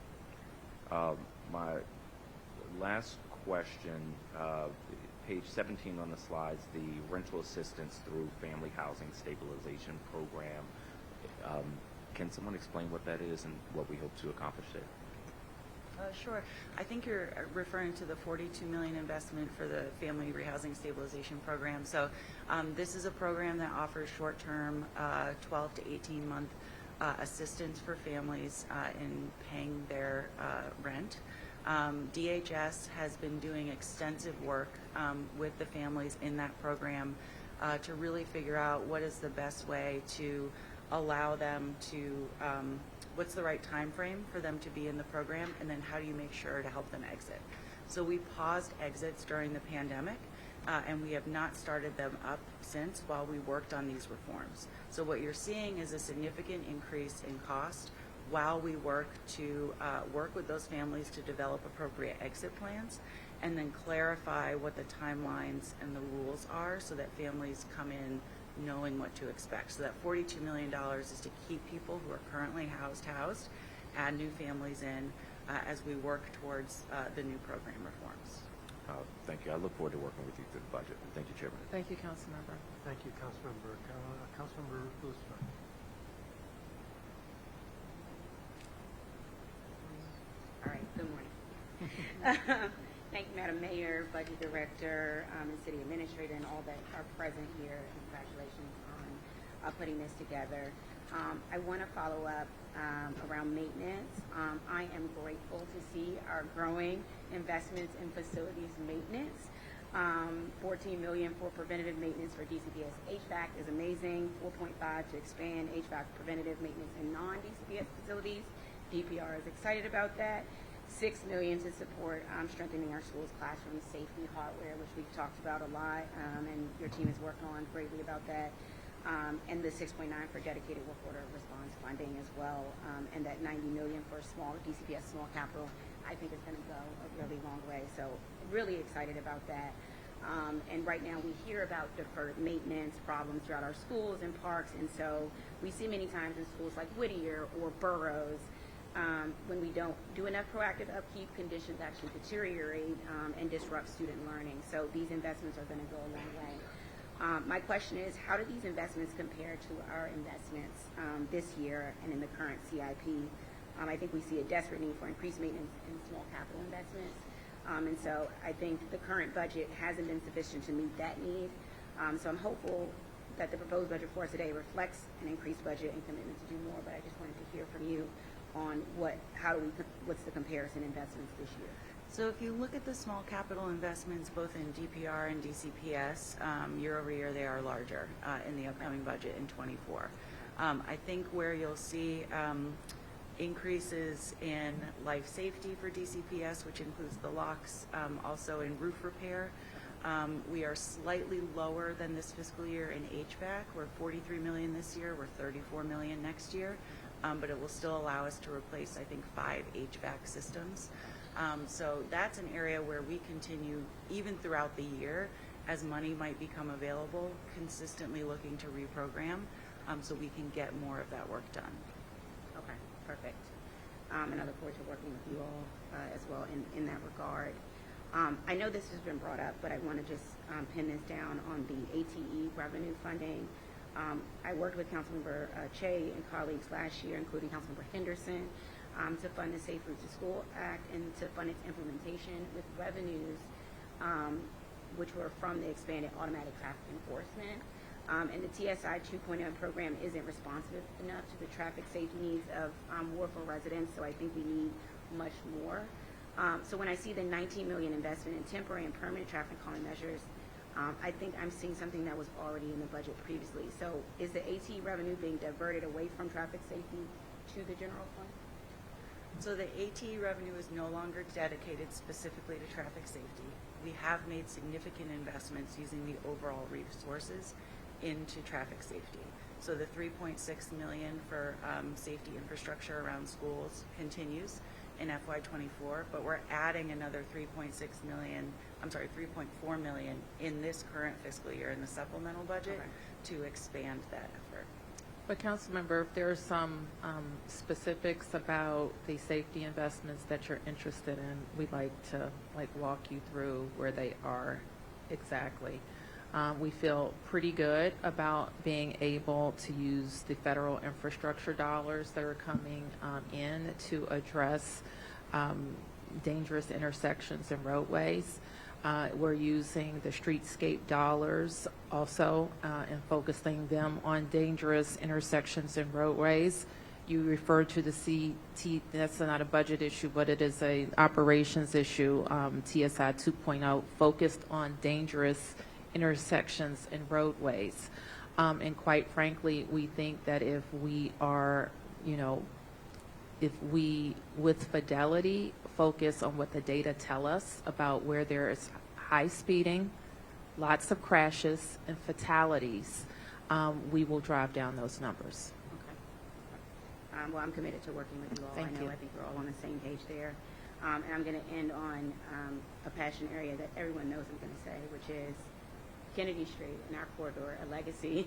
My last question, page 17 on the slides, the rental assistance through Family Housing Stabilization Program. Can someone explain what that is and what we hope to accomplish there?
Sure. I think you're referring to the $42 million investment for the Family Rehousing Stabilization Program. So this is a program that offers short-term 12 to 18-month assistance for families in paying their rent. DHS has been doing extensive work with the families in that program to really figure out what is the best way to allow them to what's the right time frame for them to be in the program, and then how do you make sure to help them exit. So we paused exits during the pandemic, and we have not started them up since while we worked on these reforms. So what you're seeing is a significant increase in cost while we work to work with those families to develop appropriate exit plans, and then clarify what the timelines and the rules are so that families come in knowing what to expect. So that $42 million is to keep people who are currently housed, add new families in as we work towards the new program reforms.
Thank you. I look forward to working with you through the budget. Thank you, Chairman.
Thank you, Councilmember.
Thank you, Councilmember. Councilmember Bowser.
All right, good morning. Thank you, Madam Mayor, Budget Director, and City Administrator, and all that are present here. Congratulations on putting this together. I want to follow up around maintenance. I am grateful to see our growing investments in facilities maintenance. $14 million for preventative maintenance for DCPS HVAC is amazing. $4.5 to expand HVAC preventative maintenance in non-DCPS facilities. DPR is excited about that. $6 million to support strengthening our schools' classroom safety hardware, which we've talked about a lot, and your team has worked on greatly about that. And the $6.9 for dedicated work order response funding as well, and that $90 million for small DCPS small capital, I think is going to go a really long way. So really excited about that. And right now we hear about deferred maintenance problems throughout our schools and parks, and so we see many times in schools like Whittier or Burroughs, when we don't do enough proactive upkeep, conditions actually deteriorate and disrupt student learning. So these investments are going to go a long way. My question is, how do these investments compare to our investments this year and in the current CIP? I think we see a desperate need for increased maintenance and small capital investments. And so I think the current budget hasn't been sufficient to meet that need. So I'm hopeful that the proposed budget for us today reflects an increased budget and commitment to do more, but I just wanted to hear from you on what's the comparison investments this year.
So if you look at the small capital investments, both in DPR and DCPS, year over year they are larger in the upcoming budget in '24. I think where you'll see increases in life safety for DCPS, which includes the locks, also in roof repair. We are slightly lower than this fiscal year in HVAC. We're 43 million this year. We're 34 million next year, but it will still allow us to replace, I think, 5 HVAC systems. So that's an area where we continue, even throughout the year, as money might become available, consistently looking to reprogram so we can get more of that work done.
Okay, perfect. And I look forward to working with you all as well in that regard. I know this has been brought up, but I want to just pin this down on the ATE revenue funding. I worked with Councilmember Che and colleagues last year, including Councilmember Henderson, to fund the Safe Routes to School Act and to fund its implementation with revenues which were from the expanded automatic traffic enforcement. And the TSI 2.0 program isn't responsive enough to the traffic safety needs of Warford residents, so I think we need much more. So when I see the $19 million investment in temporary and permanent traffic calming measures, I think I'm seeing something that was already in the budget previously. So is the AT revenue being diverted away from traffic safety to the general fund?
So the AT revenue is no longer dedicated specifically to traffic safety. We have made significant investments using the overall resources into traffic safety. So the 3.6 million for safety infrastructure around schools continues in FY24, but we're adding another 3.4 million in this current fiscal year in the supplemental budget to expand that effort.
But Councilmember, if there's some specifics about the safety investments that you're interested in, we'd like to walk you through where they are exactly. We feel pretty good about being able to use the federal infrastructure dollars that are coming in to address dangerous intersections and roadways. We're using the streetscape dollars also and focusing them on dangerous intersections and roadways. You referred to the CT, that's not a budget issue, but it is an operations issue, TSI 2.0, focused on dangerous intersections and roadways. And quite frankly, we think that if we are, if we, with fidelity, focus on what the data tell us about where there is high speeding, lots of crashes, and fatalities, we will drive down those numbers.
Okay. Well, I'm committed to working with you all.
Thank you.
I think we're all on the same page there. And I'm going to end on a passion area that everyone knows I'm going to say, which is Kennedy Street and our corridor, a legacy,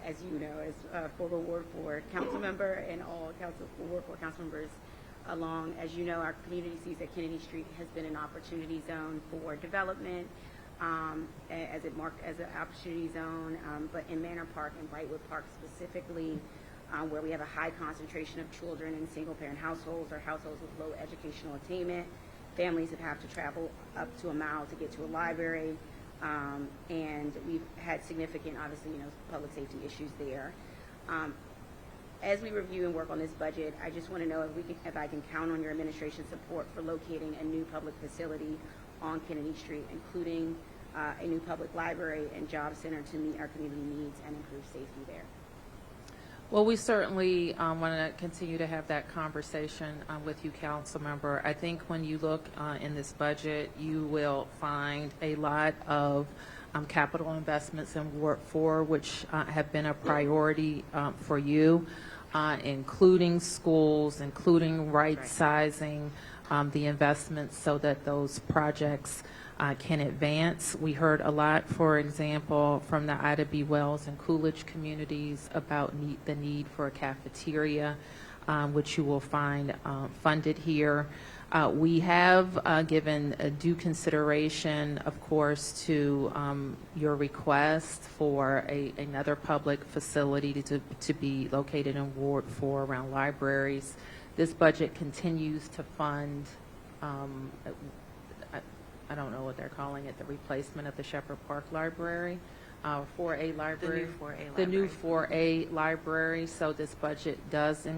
as you know, as former Ward 4 council member and all Ward 4 council members along. As you know, our community sees that Kennedy Street has been an opportunity zone for development, as it marked as an opportunity zone, but in Manor Park and Brightwood Park specifically, where we have a high concentration of children in single-parent households or households with low educational attainment, families that have to travel up to a mile to get to a library, and we've had significant, obviously, public safety issues there. As we review and work on this budget, I just want to know if I can count on your administration's support for locating a new public facility on Kennedy Street, including a new public library and job center to meet our community needs and improve safety there.
Well, we certainly want to continue to have that conversation with you, Council Member. I think when you look in this budget, you will find a lot of capital investments in Ward 4, which have been a priority for you, including schools, including right-sizing the investments so that those projects can advance. We heard a lot, for example, from the Ida B. Wells and Coolidge communities about the need for a cafeteria, which you will find funded here. We have given due consideration, of course, to your request for another public facility to be located in Ward 4 around libraries. This budget continues to fund I don't know what they're calling it, the replacement of the Shepherd Park Library, 4A library.
The new 4A library.
The new 4A library. So this budget does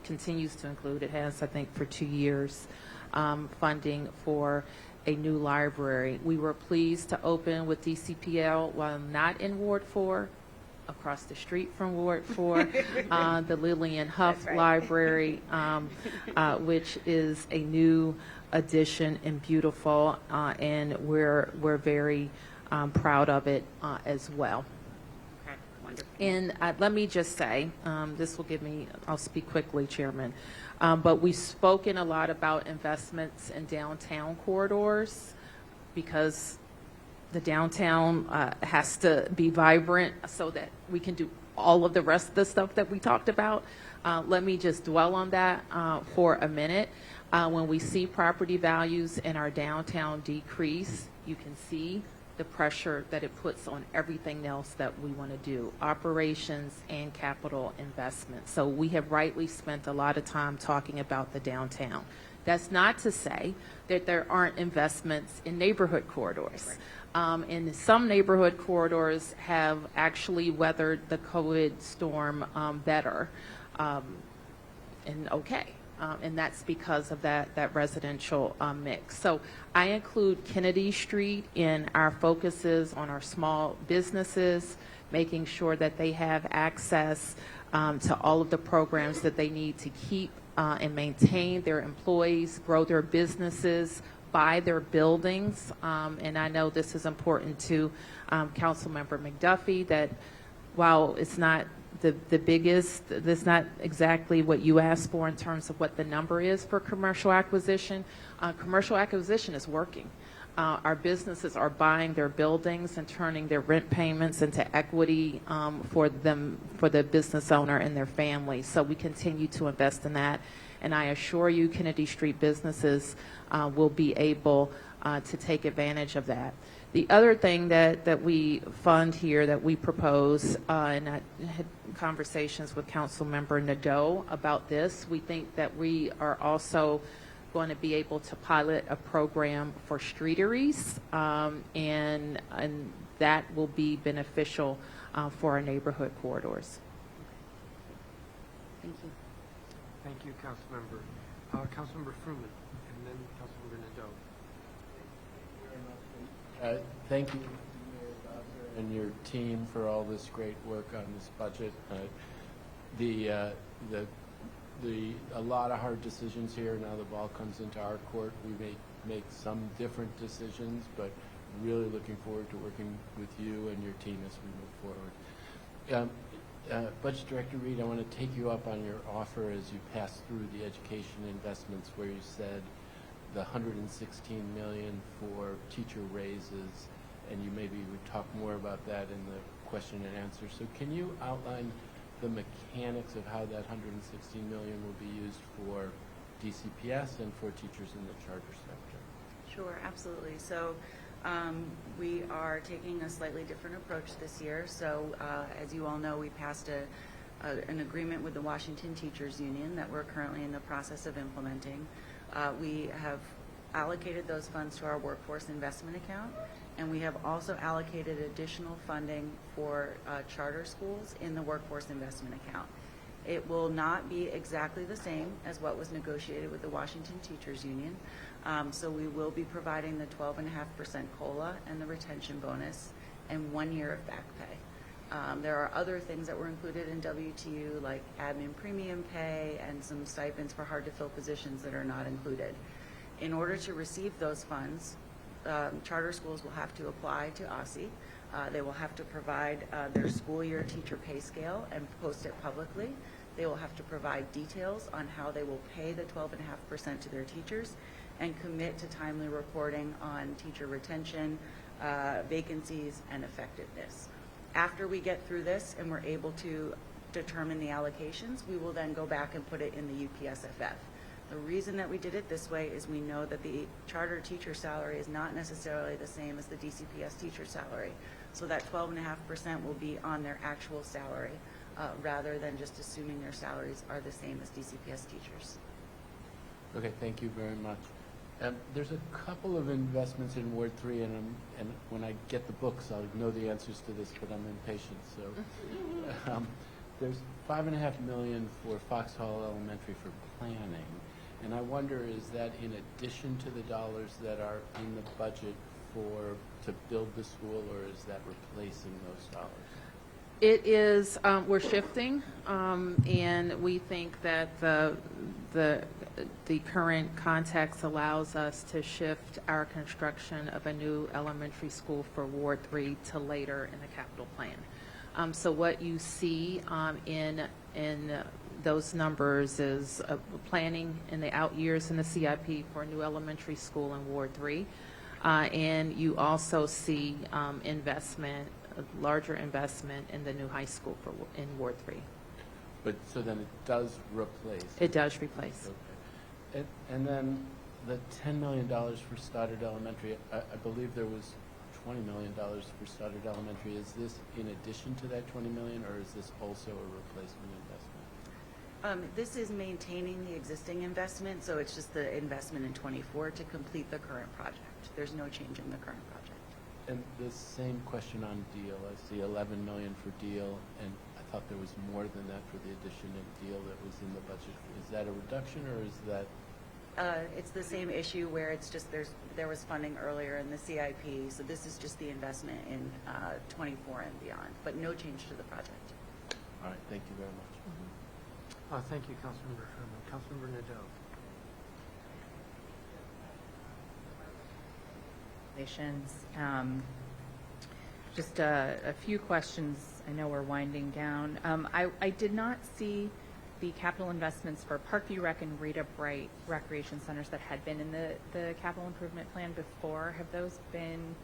continues to include, it has, I think, for 2 years, funding for a new library. We were pleased to open with DCPL while not in Ward 4, across the street from Ward 4, the Lillian Huff
That's right.
Library, which is a new addition and beautiful, and we're very proud of it as well.
Okay, wonderful.
And let me just say, this will give me, I'll speak quickly, Chairman, but we've spoken a lot about investments in downtown corridors because the downtown has to be vibrant so that we can do all of the rest of the stuff that we talked about. Let me just dwell on that for a minute. When we see property values in our downtown decrease, you can see the pressure that it puts on everything else that we want to do, operations and capital investment. So we have rightly spent a lot of time talking about the downtown. That's not to say that there aren't investments in neighborhood corridors. And some neighborhood corridors have actually weathered the COVID storm better and okay. And that's because of that residential mix. So I include Kennedy Street in our focuses on our small businesses, making sure that they have access to all of the programs that they need to keep and maintain their employees, grow their businesses, buy their buildings. And I know this is important to Councilmember McDuffie, that while it's not the biggest, that's not exactly what you asked for in terms of what the number is for commercial acquisition. Commercial acquisition is working. Our businesses are buying their buildings and turning their rent payments into equity for the business owner and their family. So we continue to invest in that. And I assure you, Kennedy Street businesses will be able to take advantage of that. The other thing that we fund here, that we propose, and I had conversations with Councilmember Nadeau about this, we think that we are also going to be able to pilot a program for streeteries, and that will be beneficial for our neighborhood corridors.
Thank you.
Thank you, Councilmember. Councilmember Fruman, and then Councilmember Nadeau.
Thank you, Mayor Bowser, and your team for all this great work on this budget. A lot of hard decisions here. Now the ball comes into our court. We may make some different decisions, but really looking forward to working with you and your team as we move forward. Budget Director Reed, I want to take you up on your offer as you pass through the education investments, where you said the $116 million for teacher raises, and you maybe would talk more about that in the question and answer. So can you outline the mechanics of how that $116 million will be used for DCPS and for teachers in the charter sector?
Sure, absolutely. So we are taking a slightly different approach this year. So as you all know, we passed an agreement with the Washington Teachers Union that we're currently in the process of implementing. We have allocated those funds to our workforce investment account, and we have also allocated additional funding for charter schools in the workforce investment account. It will not be exactly the same as what was negotiated with the Washington Teachers Union. So we will be providing the 12.5% COLA and the retention bonus and 1 year of back pay. There are other things that were included in WTU, like admin premium pay and some stipends for hard-to-fill positions that are not included. In order to receive those funds, charter schools will have to apply to OSSI. They will have to provide their school year teacher pay scale and post it publicly. They will have to provide details on how they will pay the 12.5% to their teachers and commit to timely reporting on teacher retention, vacancies, and effectiveness. After we get through this and we're able to determine the allocations, we will then go back and put it in the UPSFF. The reason that we did it this way is we know that the charter teacher salary is not necessarily the same as the DCPS teacher salary. So that 12.5% will be on their actual salary rather than just assuming their salaries are the same as DCPS teachers.
Okay, thank you very much. There's a couple of investments in Ward 3, and when I get the books, I'll know the answers to this, but I'm impatient. So there's $5.5 million for Foxhall Elementary for planning, and I wonder, is that in addition to the dollars that are in the budget to build the school, or is that replacing those dollars?
It is, we're shifting, and we think that the current context allows us to shift our construction of a new elementary school for Ward 3 to later in the capital plan. So what you see in those numbers is planning in the out years in the CIP for a new elementary school in Ward 3. And you also see investment, a larger investment in the new high school in Ward 3.
But, so then it does replace?
It does replace.
Okay. And then the $10 million for Stoddard Elementary, I believe there was $20 million for Stoddard Elementary. Is this in addition to that $20 million, or is this also a replacement investment?
This is maintaining the existing investment, so it's just the investment in '24 to complete the current project. There's no change in the current project.
And the same question on Deal. I see $11 million for Deal, and I thought there was more than that for the addition of Deal that was in the budget. Is that a reduction, or is that?
It's the same issue where it's just there was funding earlier in the CIP, so this is just the investment in '24 and beyond, but no change to the project.
All right, thank you very much.
Thank you, Councilmember Herman. Councilmember Nadeau.
Just a few questions. I know we're winding down. I did not see the capital investments for Parkview Rec and Rita Bright recreation centers that had been in the capital improvement plan before. Have those been?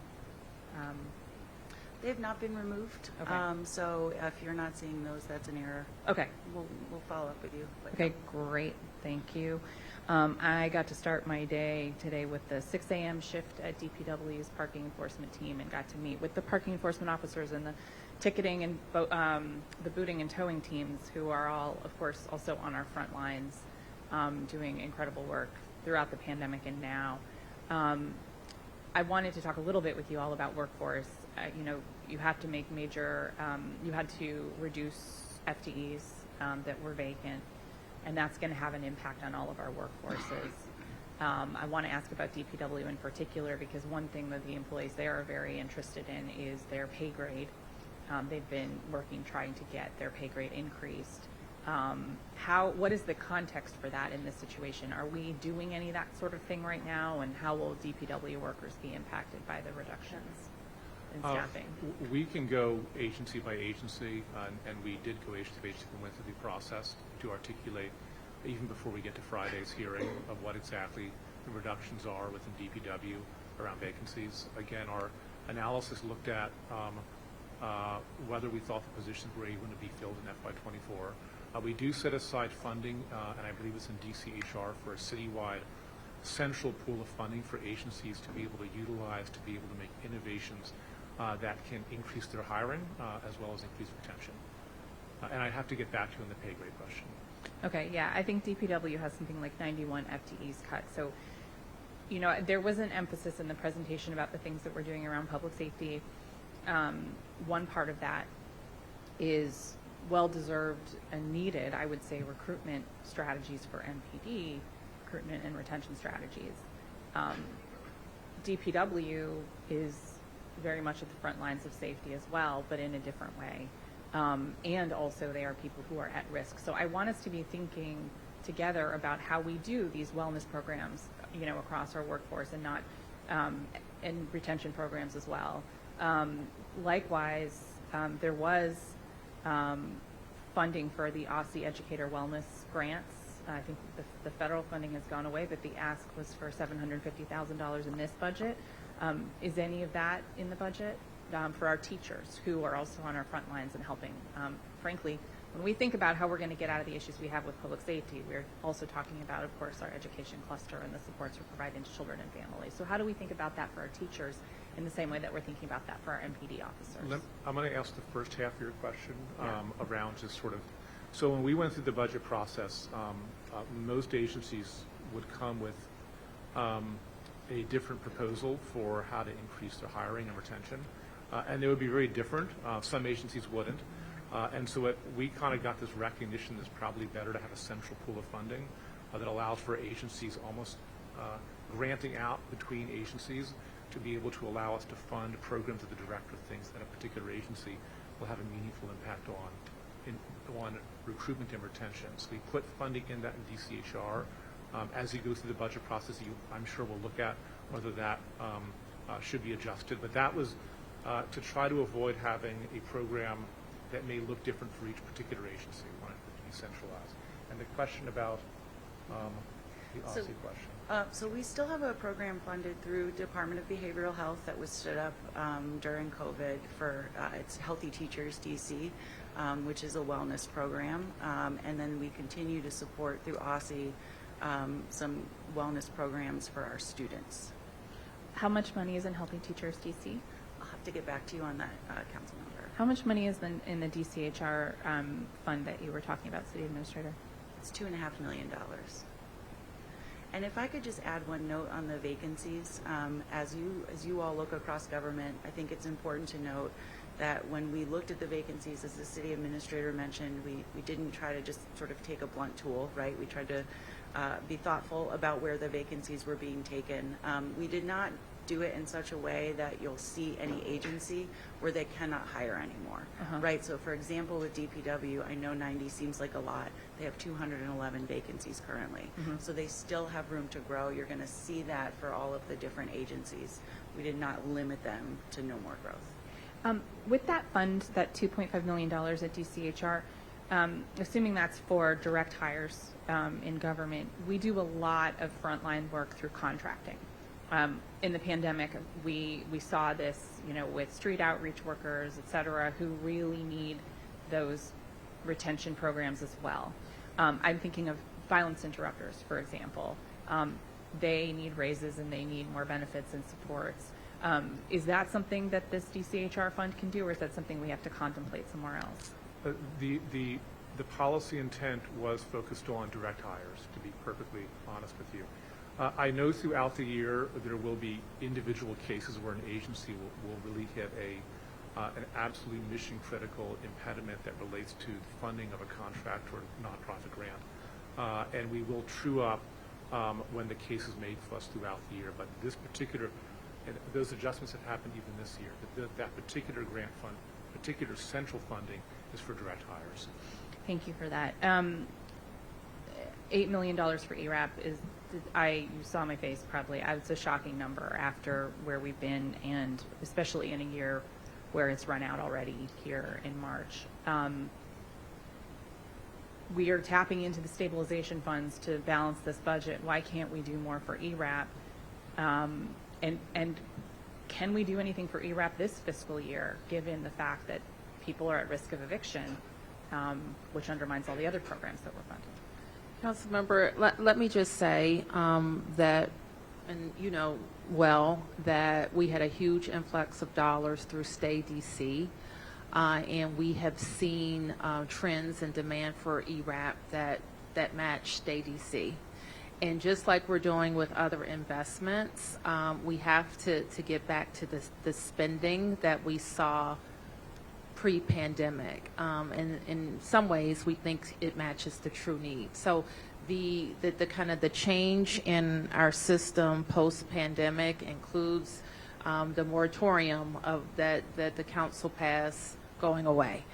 They have not been removed.
Okay.
So if you're not seeing those, that's an error.
Okay.
We'll follow up with you.
Okay, great. Thank you. I got to start my day today with the 6 a.m. shift at DPW's parking enforcement team and got to meet with the parking enforcement officers and the ticketing and the booting and towing teams, who are all, of course, also on our front lines, doing incredible work throughout the pandemic and now. I wanted to talk a little bit with you all about workforce. You have to make major, you had to reduce FTEs that were vacant, and that's going to have an impact on all of our workforces. I want to ask about DPW in particular, because one thing that the employees there are very interested in is their pay grade. They've been working, trying to get their pay grade increased. What is the context for that in this situation? Are we doing any of that sort of thing right now, and how will DPW workers be impacted by the reductions in staffing?
We can go agency by agency, and we did go agency by agency and went through the process to articulate, even before we get to Friday's hearing, of what exactly the reductions are within DPW around vacancies. Again, our analysis looked at whether we thought the positions were even to be filled in FY24. We do set aside funding, and I believe it's in DCHR, for a citywide central pool of funding for agencies to be able to utilize, to be able to make innovations that can increase their hiring as well as increase retention. And I'd have to get back to you on the pay grade question.
Okay, yeah, I think DPW has something like 91 FTEs cut. So, there was an emphasis in the presentation about the things that we're doing around public safety. One part of that is well-deserved and needed, I would say, recruitment strategies for MPD, recruitment and retention strategies. DPW is very much at the front lines of safety as well, but in a different way. And also they are people who are at risk. So I want us to be thinking together about how we do these wellness programs, across our workforce, and not, and retention programs as well. Likewise, there was funding for the Aussie Educator Wellness grants. I think the federal funding has gone away, but the ask was for $750,000 in this budget. Is any of that in the budget for our teachers, who are also on our front lines and helping? Frankly, when we think about how we're going to get out of the issues we have with public safety, we're also talking about, of course, our education cluster and the supports we're providing to children and families. So how do we think about that for our teachers in the same way that we're thinking about that for our MPD officers?
I'm going to ask the first half of your question around just sort of, so when we went through the budget process, most agencies would come with a different proposal for how to increase their hiring and retention. And they would be very different. Some agencies wouldn't. And so we kind of got this recognition that it's probably better to have a central pool of funding that allows for agencies almost granting out between agencies to be able to allow us to fund programs that the director thinks that a particular agency will have a meaningful impact on recruitment and retention. So we put funding in that in DCHR. As you go through the budget process, I'm sure we'll look at whether that should be adjusted. But that was to try to avoid having a program that may look different for each particular agency. We want it to be centralized. And the question about the Aussie question.
So we still have a program funded through Department of Behavioral Health that was stood up during COVID for it's Healthy Teachers DC, which is a wellness program. And then we continue to support through Aussie some wellness programs for our students.
How much money is in Healthy Teachers DC?
I'll have to get back to you on that, council member.
How much money is in the DCHR fund that you were talking about, City Administrator?
It's $2.5 million. And if I could just add one note on the vacancies, as you all look across government, I think it's important to note that when we looked at the vacancies, as the city administrator mentioned, we didn't try to just sort of take a blunt tool, right? We tried to be thoughtful about where the vacancies were being taken. We did not do it in such a way that you'll see any agency where they cannot hire anymore, right? So for example, with DPW, I know 90 seems like a lot. They have 211 vacancies currently. So they still have room to grow. You're going to see that for all of the different agencies. We did not limit them to no more growth.
With that fund, that $2.5 million at DCHR, assuming that's for direct hires in government, we do a lot of frontline work through contracting. In the pandemic, we saw this, with street outreach workers, et cetera, who really need those retention programs as well. I'm thinking of violence interrupters, for example. They need raises and they need more benefits and supports. Is that something that this DCHR fund can do, or is that something we have to contemplate somewhere else?
The policy intent was focused on direct hires, to be perfectly honest with you. I know throughout the year there will be individual cases where an agency will really hit an absolutely mission-critical impediment that relates to the funding of a contract or nonprofit grant. And we will true up when the case is made for us throughout the year. But this particular, and those adjustments have happened even this year, that particular grant fund, particular central funding is for direct hires.
Thank you for that. $8 million for ERAP you saw my face probably. It's a shocking number after where we've been, and especially in a year where it's run out already here in March. We are tapping into the stabilization funds to balance this budget. Why can't we do more for ERAP? And can we do anything for ERAP this fiscal year, given the fact that people are at risk of eviction, which undermines all the other programs that we're funding?
Councilmember, let me just say that, and that we had a huge influx of dollars through Stay DC, and we have seen trends and demand for ERAP that match Stay DC. And just like we're doing with other investments, we have to get back to the spending that we saw pre-pandemic. And in some ways, we think it matches the true need. So the kind of the change in our system post-pandemic includes the moratorium of that the council passed going away.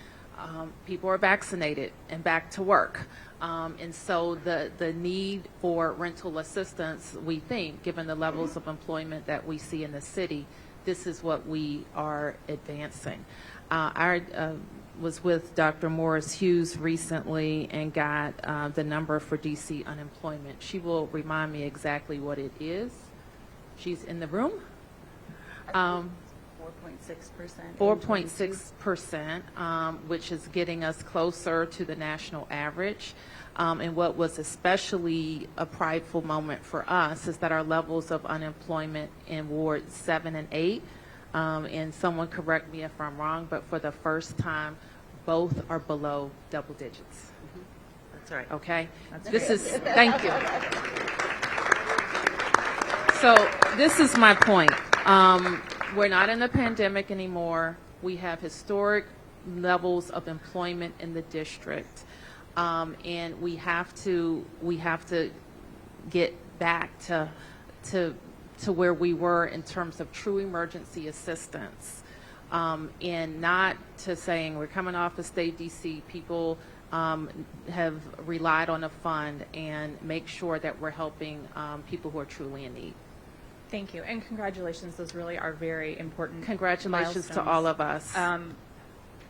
People are vaccinated and back to work. And so the need for rental assistance, we think, given the levels of employment that we see in the city, this is what we are advancing. I was with Dr. Morris Hughes recently and got the number for DC unemployment. She will remind me exactly what it is. She's in the room.
4.6%.
4.6%, which is getting us closer to the national average. And what was especially a prideful moment for us is that our levels of unemployment in Ward 7 and 8, and someone correct me if I'm wrong, but for the first time, both are below double digits.
That's right.
Okay? Thank you. So this is my point. We're not in the pandemic anymore. We have historic levels of employment in the district. And we have to get back to to where we were in terms of true emergency assistance. And not to saying we're coming off of state DC, people have relied on a fund, and make sure that we're helping people who are truly in need.
Thank you, and congratulations. Those really are very important.
Congratulations to
milestones.
all of us.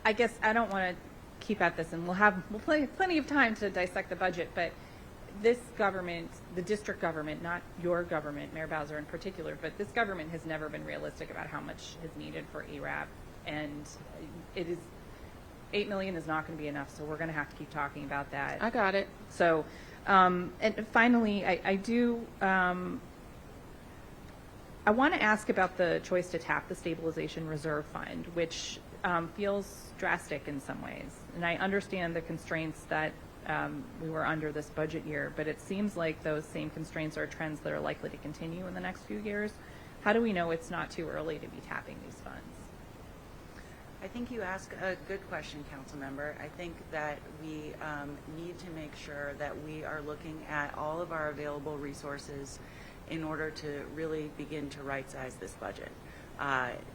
I guess I don't want to keep at this, and we'll have plenty of time to dissect the budget, but this government, the district government, not your government, Mayor Bowser in particular, but this government has never been realistic about how much is needed for ERAP, and it is, $8 million is not going to be enough, so we're going to have to keep talking about that.
I got it.
So, and finally, I want to ask about the choice to tap the stabilization reserve fund, which feels drastic in some ways. And I understand the constraints that we were under this budget year, but it seems like those same constraints are trends that are likely to continue in the next few years. How do we know it's not too early to be tapping these funds?
I think you ask a good question, council member. I think that we need to make sure that we are looking at all of our available resources in order to really begin to right-size this budget.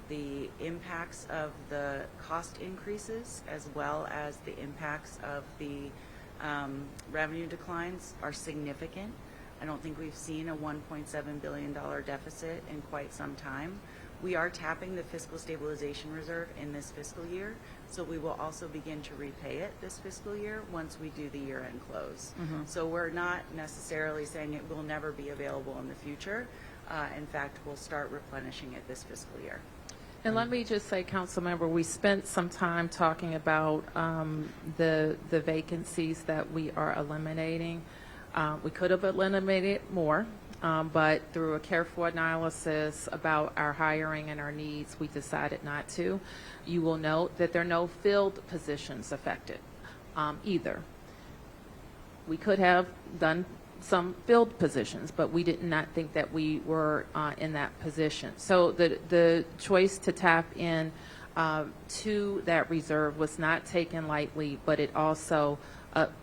The impacts of the cost increases as well as the impacts of the revenue declines are significant. I don't think we've seen a $1.7 billion deficit in quite some time. We are tapping the fiscal stabilization reserve in this fiscal year, so we will also begin to repay it this fiscal year once we do the year-end close. So we're not necessarily saying it will never be available in the future. In fact, we'll start replenishing it this fiscal year.
And let me just say, council member, we spent some time talking about the vacancies that we are eliminating. We could have eliminated more, but through a careful analysis about our hiring and our needs, we decided not to. You will note that there are no filled positions affected either. We could have done some filled positions, but we did not think that we were in that position. So the choice to tap in to that reserve was not taken lightly, but it also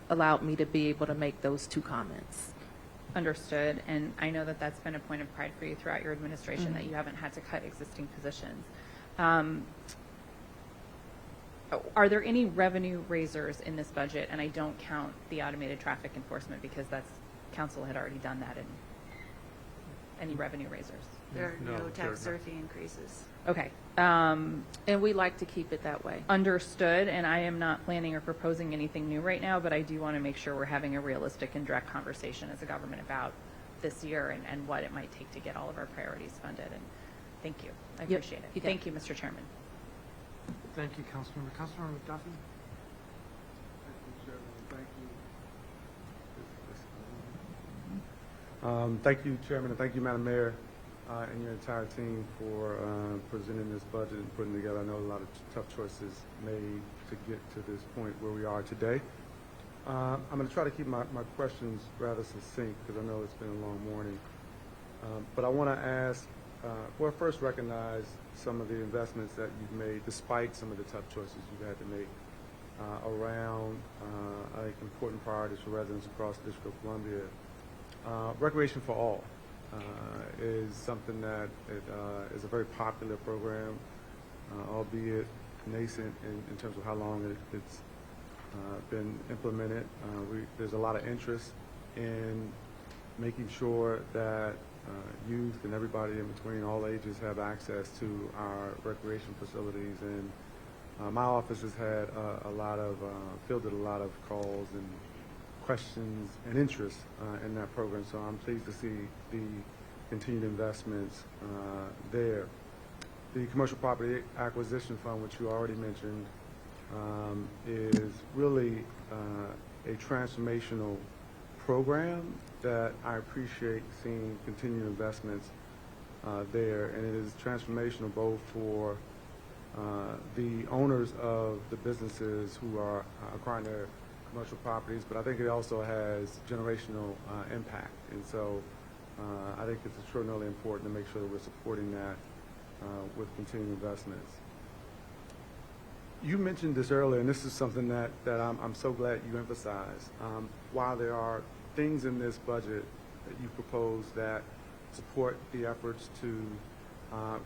allowed me to be able to make those two comments.
Understood, and I know that that's been a point of pride for you throughout your administration, that you haven't had to cut existing positions. Are there any revenue raisers in this budget? And I don't count the automated traffic enforcement because council had already done that. In any revenue raisers?
There are no tax or fee increases.
Okay.
And we like to keep it that way.
Understood, and I am not planning or proposing anything new right now, but I do want to make sure we're having a realistic and direct conversation as a government about this year and what it might take to get all of our priorities funded. And thank you. I appreciate it. Thank you, Mr. Chairman.
Thank you, Councilmember. Councilmember McDuffie?
Thank you, Chairman, and thank you, Madam Mayor, and your entire team for presenting this budget and putting together. I know a lot of tough choices made to get to this point where we are today. I'm going to try to keep my questions rather succinct because I know it's been a long morning. But I want to ask, well, first recognize some of the investments that you've made despite some of the tough choices you've had to make around, I think, important priorities for residents across the District of Columbia. Recreation for All is something that is a very popular program, albeit nascent in terms of how long it's been implemented. There's a lot of interest in making sure that youth and everybody in between, all ages, have access to our recreation facilities. And my office has had fielded a lot of calls and questions and interest in that program, so I'm pleased to see the continued investments there. The Commercial Property Acquisition Fund, which you already mentioned, is really a transformational program that I appreciate seeing continued investments there, and it is transformational both for the owners of the businesses who are acquiring their commercial properties, but I think it also has generational impact. And so I think it's extraordinarily important to make sure that we're supporting that with continued investments. You mentioned this earlier, and this is something that I'm so glad you emphasized. While there are things in this budget that you propose that support the efforts to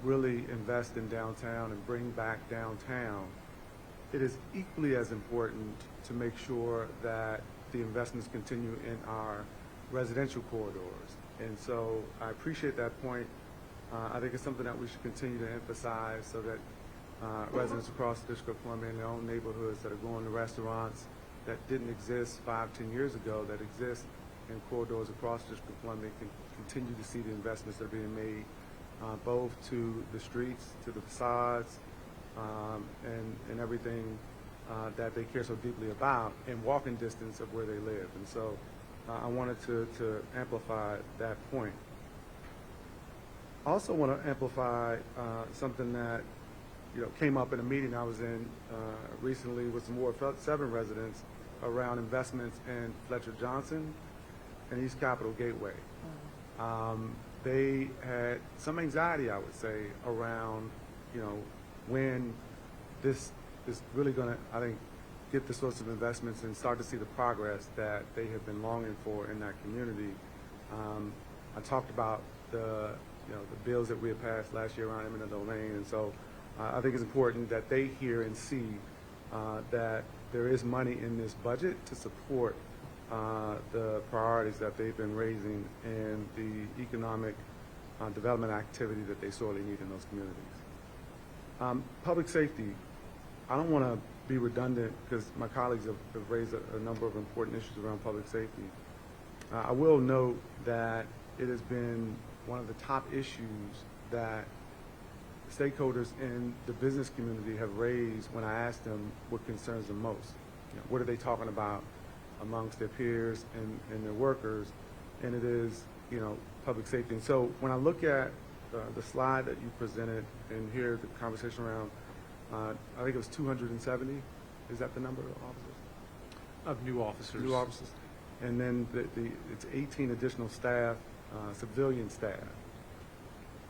really invest in downtown and bring back downtown, it is equally as important to make sure that the investments continue in our residential corridors. And so I appreciate that point. I think it's something that we should continue to emphasize so that residents across the District of Columbia in their own neighborhoods that are going to restaurants that didn't exist 5-10 years ago, that exist in corridors across the District of Columbia, can continue to see the investments that are being made both to the streets, to the facades, and everything that they care so deeply about in walking distance of where they live. And so I wanted to amplify that point. I also want to amplify something that came up in a meeting I was in recently with some Ward 7 residents around investments in Fletcher Johnson and East Capitol Gateway. They had some anxiety, I would say, around when this is really going to, I think, get the sorts of investments and start to see the progress that they have been longing for in that community. I talked about the bills that we had passed last year around eminent domain, and so I think it's important that they hear and see that there is money in this budget to support the priorities that they've been raising and the economic development activity that they sorely need in those communities. Public safety, I don't want to be redundant because my colleagues have raised a number of important issues around public safety. I will note that it has been one of the top issues that stakeholders in the business community have raised when I asked them what concerns them most. What are they talking about amongst their peers and their workers? And it is, public safety. And so when I look at the slide that you presented and hear the conversation around, I think it was 270. Is that the number of officers?
Of new officers.
New officers. And then it's 18 additional staff, civilian staff.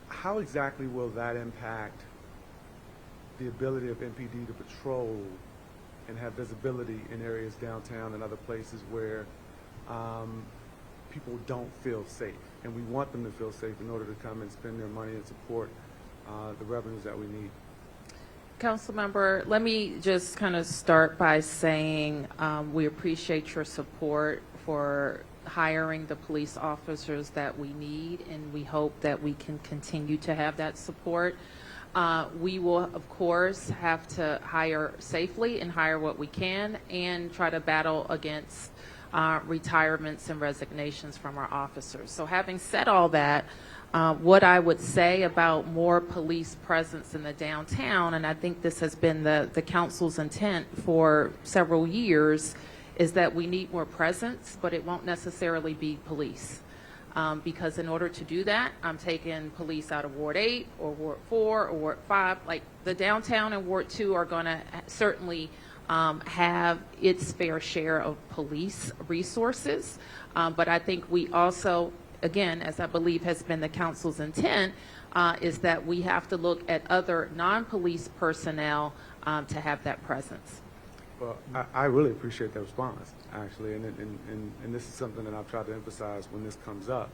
How exactly will that impact the ability of MPD to patrol and have visibility in areas downtown and other places where people don't feel safe? And we want them to feel safe in order to come and spend their money and support the revenues that we need.
Councilmember, let me just kind of start by saying we appreciate your support for hiring the police officers that we need, and we hope that we can continue to have that support. We will, of course, have to hire safely and hire what we can and try to battle against retirements and resignations from our officers. So having said all that, what I would say about more police presence in the downtown, and I think this has been the council's intent for several years, is that we need more presence, but it won't necessarily be police. Because in order to do that, I'm taking police out of Ward 8 or Ward 4 or Ward 5. Like the downtown and Ward 2 are going to certainly have its fair share of police resources. But I think we also, again, as I believe has been the council's intent, is that we have to look at other non-police personnel to have that presence.
Well, I really appreciate that response, actually, and this is something that I've tried to emphasize when this comes up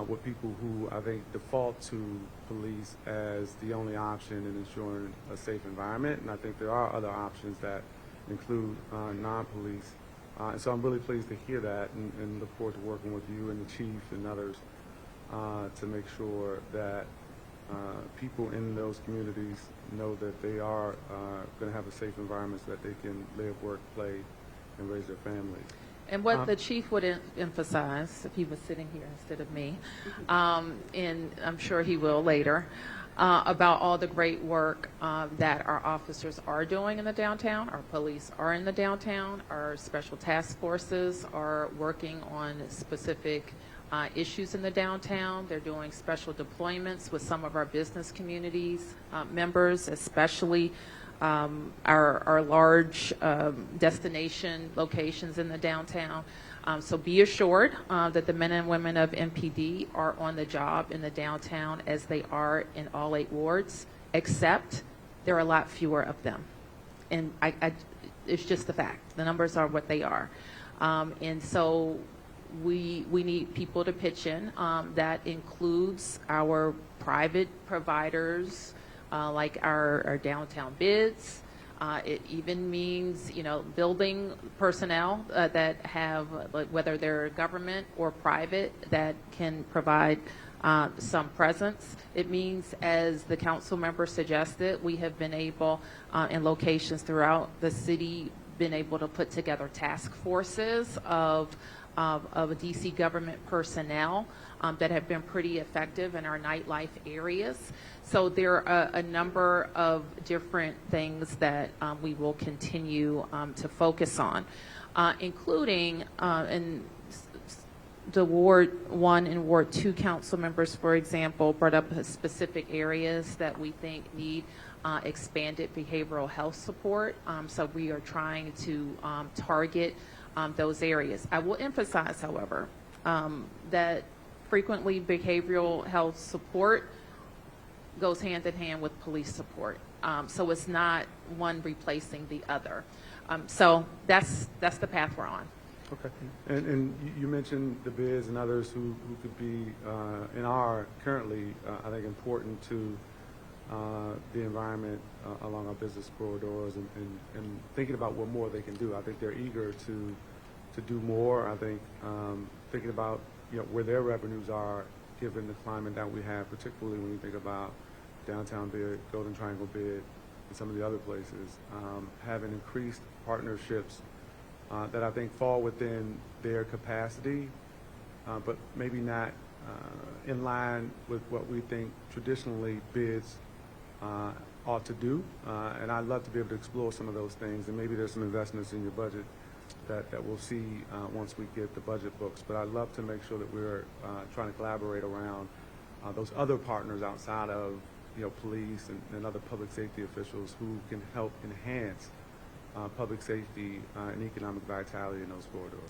with people who I think default to police as the only option in ensuring a safe environment, and I think there are other options that include non-police. And so I'm really pleased to hear that and look forward to working with you and the chief and others to make sure that people in those communities know that they are going to have a safe environment so that they can live, work, play, and raise their families.
And what the chief would emphasize, if he was sitting here instead of me, and I'm sure he will later, about all the great work that our officers are doing in the downtown, our police are in the downtown, our special task forces are working on specific issues in the downtown. They're doing special deployments with some of our business communities members, especially our large destination locations in the downtown. So be assured that the men and women of MPD are on the job in the downtown as they are in all 8 wards, except there are a lot fewer of them. And it's just the fact. The numbers are what they are. And so we need people to pitch in. That includes our private providers, like our downtown bids. It even means, building personnel that have, whether they're government or private, that can provide some presence. It means, as the council member suggested, we have been able, in locations throughout the city, been able to put together task forces of DC government personnel that have been pretty effective in our nightlife areas. So there are a number of different things that we will continue to focus on, including in the Ward 1 and Ward 2 council members, for example, brought up specific areas that we think need expanded behavioral health support. So we are trying to target those areas. I will emphasize, however, that frequently behavioral health support goes hand in hand with police support. So it's not one replacing the other. So that's the path we're on.
Okay. And you mentioned the bids and others who could be and are currently, I think, important to the environment along our business corridors and thinking about what more they can do. I think they're eager to do more. I think thinking about where their revenues are given the climate that we have, particularly when you think about downtown bid, Golden Triangle bid, and some of the other places, having increased partnerships that I think fall within their capacity, but maybe not in line with what we think traditionally bids ought to do. And I'd love to be able to explore some of those things, and maybe there's some investments in your budget that we'll see once we get the budget books. But I'd love to make sure that we're trying to collaborate around those other partners outside of police and other public safety officials who can help enhance public safety and economic vitality in those corridors.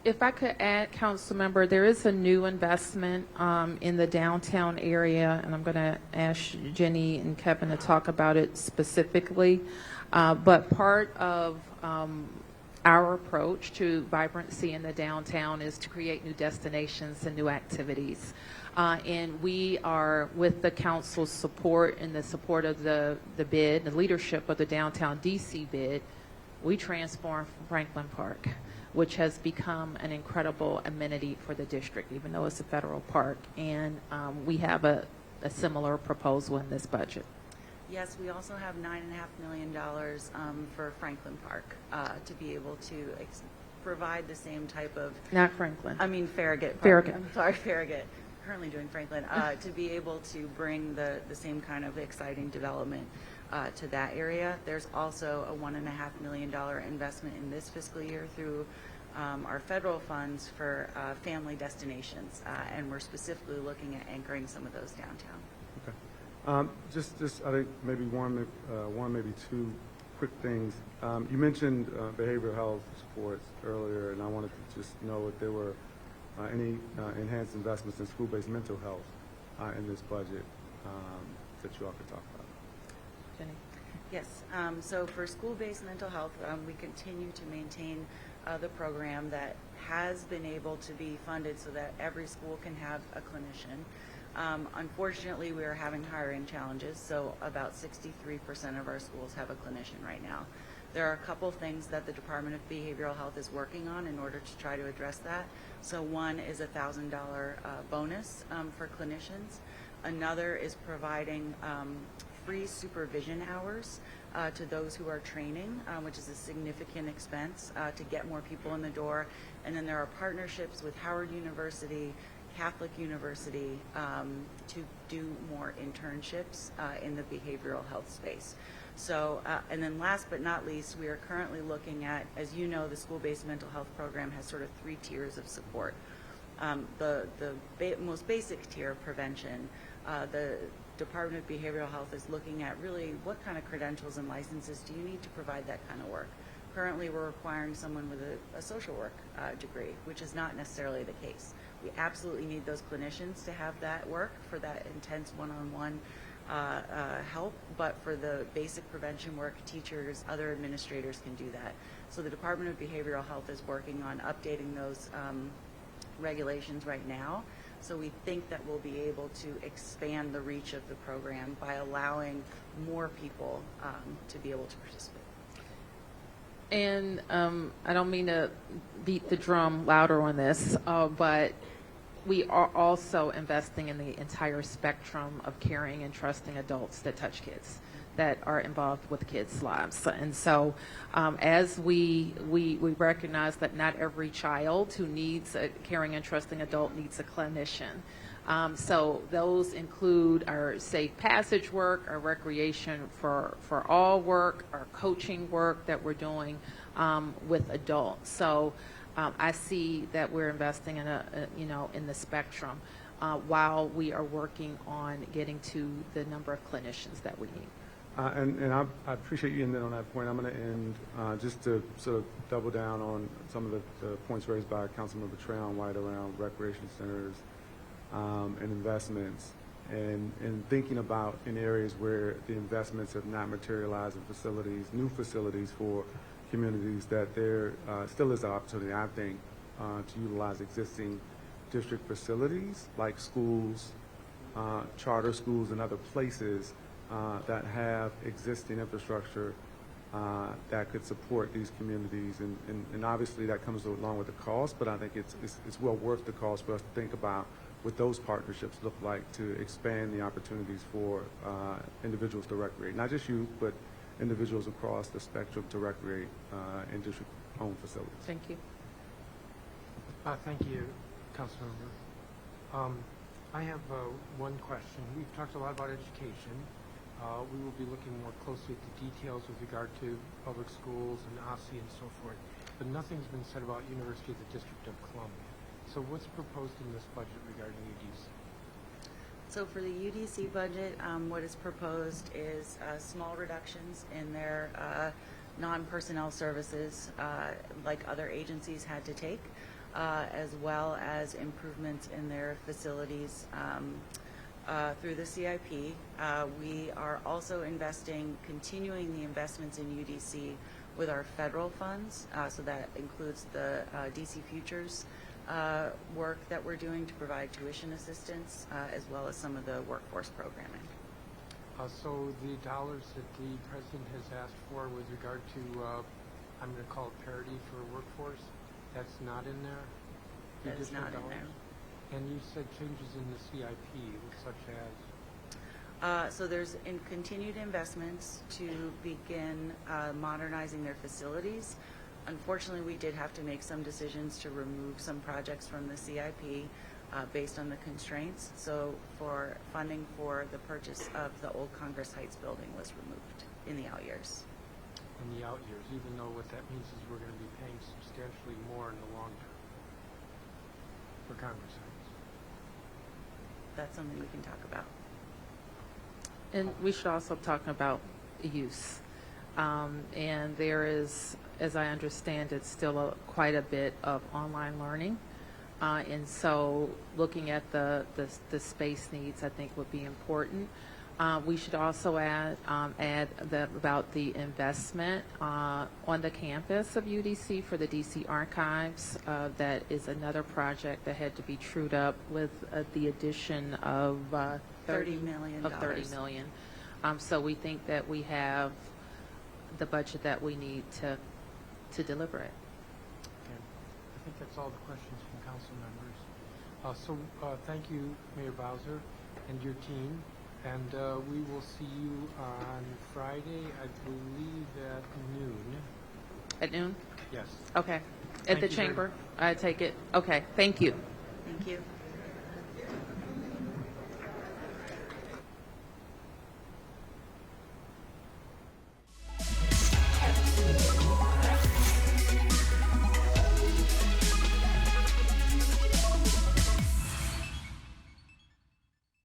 If I could add, council member, there is a new investment in the downtown area, and I'm going to ask Jenny and Kevin to talk about it specifically. But part of our approach to vibrancy in the downtown is to create new destinations and new activities. And we are, with the council's support and the support of the bid, the leadership of the downtown DC bid, we transformed Franklin Park, which has become an incredible amenity for the district, even though it's a federal park. And we have a similar proposal in this budget.
Yes, we also have $9.5 million for Franklin Park to be able to provide the same type of...
Not Franklin.
I mean Farragut Park.
Farragut.
I'm sorry, Farragut. Currently doing Franklin, to be able to bring the same kind of exciting development to that area. There's also a $1.5 million investment in this fiscal year through our federal funds for family destinations, and we're specifically looking at anchoring some of those downtown.
Okay. Just I think maybe one, maybe two quick things. You mentioned behavioral health supports earlier, and I wanted to just know if there were any enhanced investments in school-based mental health in this budget that you all could talk about.
Jenny?
Yes. So for school-based mental health, we continue to maintain the program that has been able to be funded so that every school can have a clinician. Unfortunately, we are having hiring challenges, so about 63% of our schools have a clinician right now. There are a couple things that the Department of Behavioral Health is working on in order to try to address that. So one is a $1,000 bonus for clinicians. Another is providing free supervision hours to those who are training, which is a significant expense to get more people in the door. And then there are partnerships with Howard University, Catholic University to do more internships in the behavioral health space. So, and then last but not least, we are currently looking at, as you know, the school-based mental health program has sort of 3 tiers of support. The most basic tier of prevention, the Department of Behavioral Health is looking at really what kind of credentials and licenses do you need to provide that kind of work. Currently, we're requiring someone with a social work degree, which is not necessarily the case. We absolutely need those clinicians to have that work for that intense one-on-one help, but for the basic prevention work, teachers, other administrators can do that. So the Department of Behavioral Health is working on updating those regulations right now. So we think that we'll be able to expand the reach of the program by allowing more people to be able to participate.
And I don't mean to beat the drum louder on this, but we are also investing in the entire spectrum of caring and trusting adults that touch kids, that are involved with kids' lives. And so as we recognize that not every child who needs a caring and trusting adult needs a clinician. So those include our safe passage work, our recreation for all work, our coaching work that we're doing with adults. So I see that we're investing in in the spectrum while we are working on getting to the number of clinicians that we need.
And I appreciate you ending on that point. I'm going to end just to sort of double down on some of the points raised by Councilmember Trayon White around recreation centers and investments, and thinking about in areas where the investments have not materialized in facilities, new facilities for communities, that there still is an opportunity, I think, to utilize existing district facilities like schools, charter schools, and other places that have existing infrastructure that could support these communities. And obviously that comes along with the cost, but I think it's well worth the cost for us to think about what those partnerships look like to expand the opportunities for individuals to recreate. Not just youth, but individuals across the spectrum to recreate in district-owned facilities.
Thank you.
Thank you, Councilmember. I have one question. We've talked a lot about education. We will be looking more closely at the details with regard to public schools and OSSI and so forth, but nothing's been said about University of the District of Columbia. So what's proposed in this budget regarding UDC?
So for the UDC budget, what is proposed is small reductions in their non-personnel services like other agencies had to take, as well as improvements in their facilities through the CIP. We are also continuing the investments in UDC with our federal funds, so that includes the DC Futures work that we're doing to provide tuition assistance, as well as some of the workforce programming.
So the dollars that the president has asked for with regard to, I'm going to call it parity for workforce, that's not in there?
That is not in there.
And you said changes in the CIP, such as?
So there's continued investments to begin modernizing their facilities. Unfortunately, we did have to make some decisions to remove some projects from the CIP based on the constraints. So for funding for the purchase of the old Congress Heights building was removed in the out years.
In the out years, even though what that means is we're going to be paying substantially more in the long term for Congress Heights.
That's something we can talk about.
And we should also talk about use. And there is, as I understand it, still quite a bit of online learning. And so looking at the space needs, I think, would be important. We should also add about the investment on the campus of UDC for the DC Archives. That is another project that had to be trued up with the addition of
$30 million.
$30 million. So we think that we have the budget that we need to deliver it.
Okay. I think that's all the questions from council members. Thank you, Mayor Bowser and your team. And we will see you on Friday, I believe at noon.
At noon?
Yes.
Okay. At
Thank
the
you very
chamber? I take it. Okay. Thank you.
Thank you.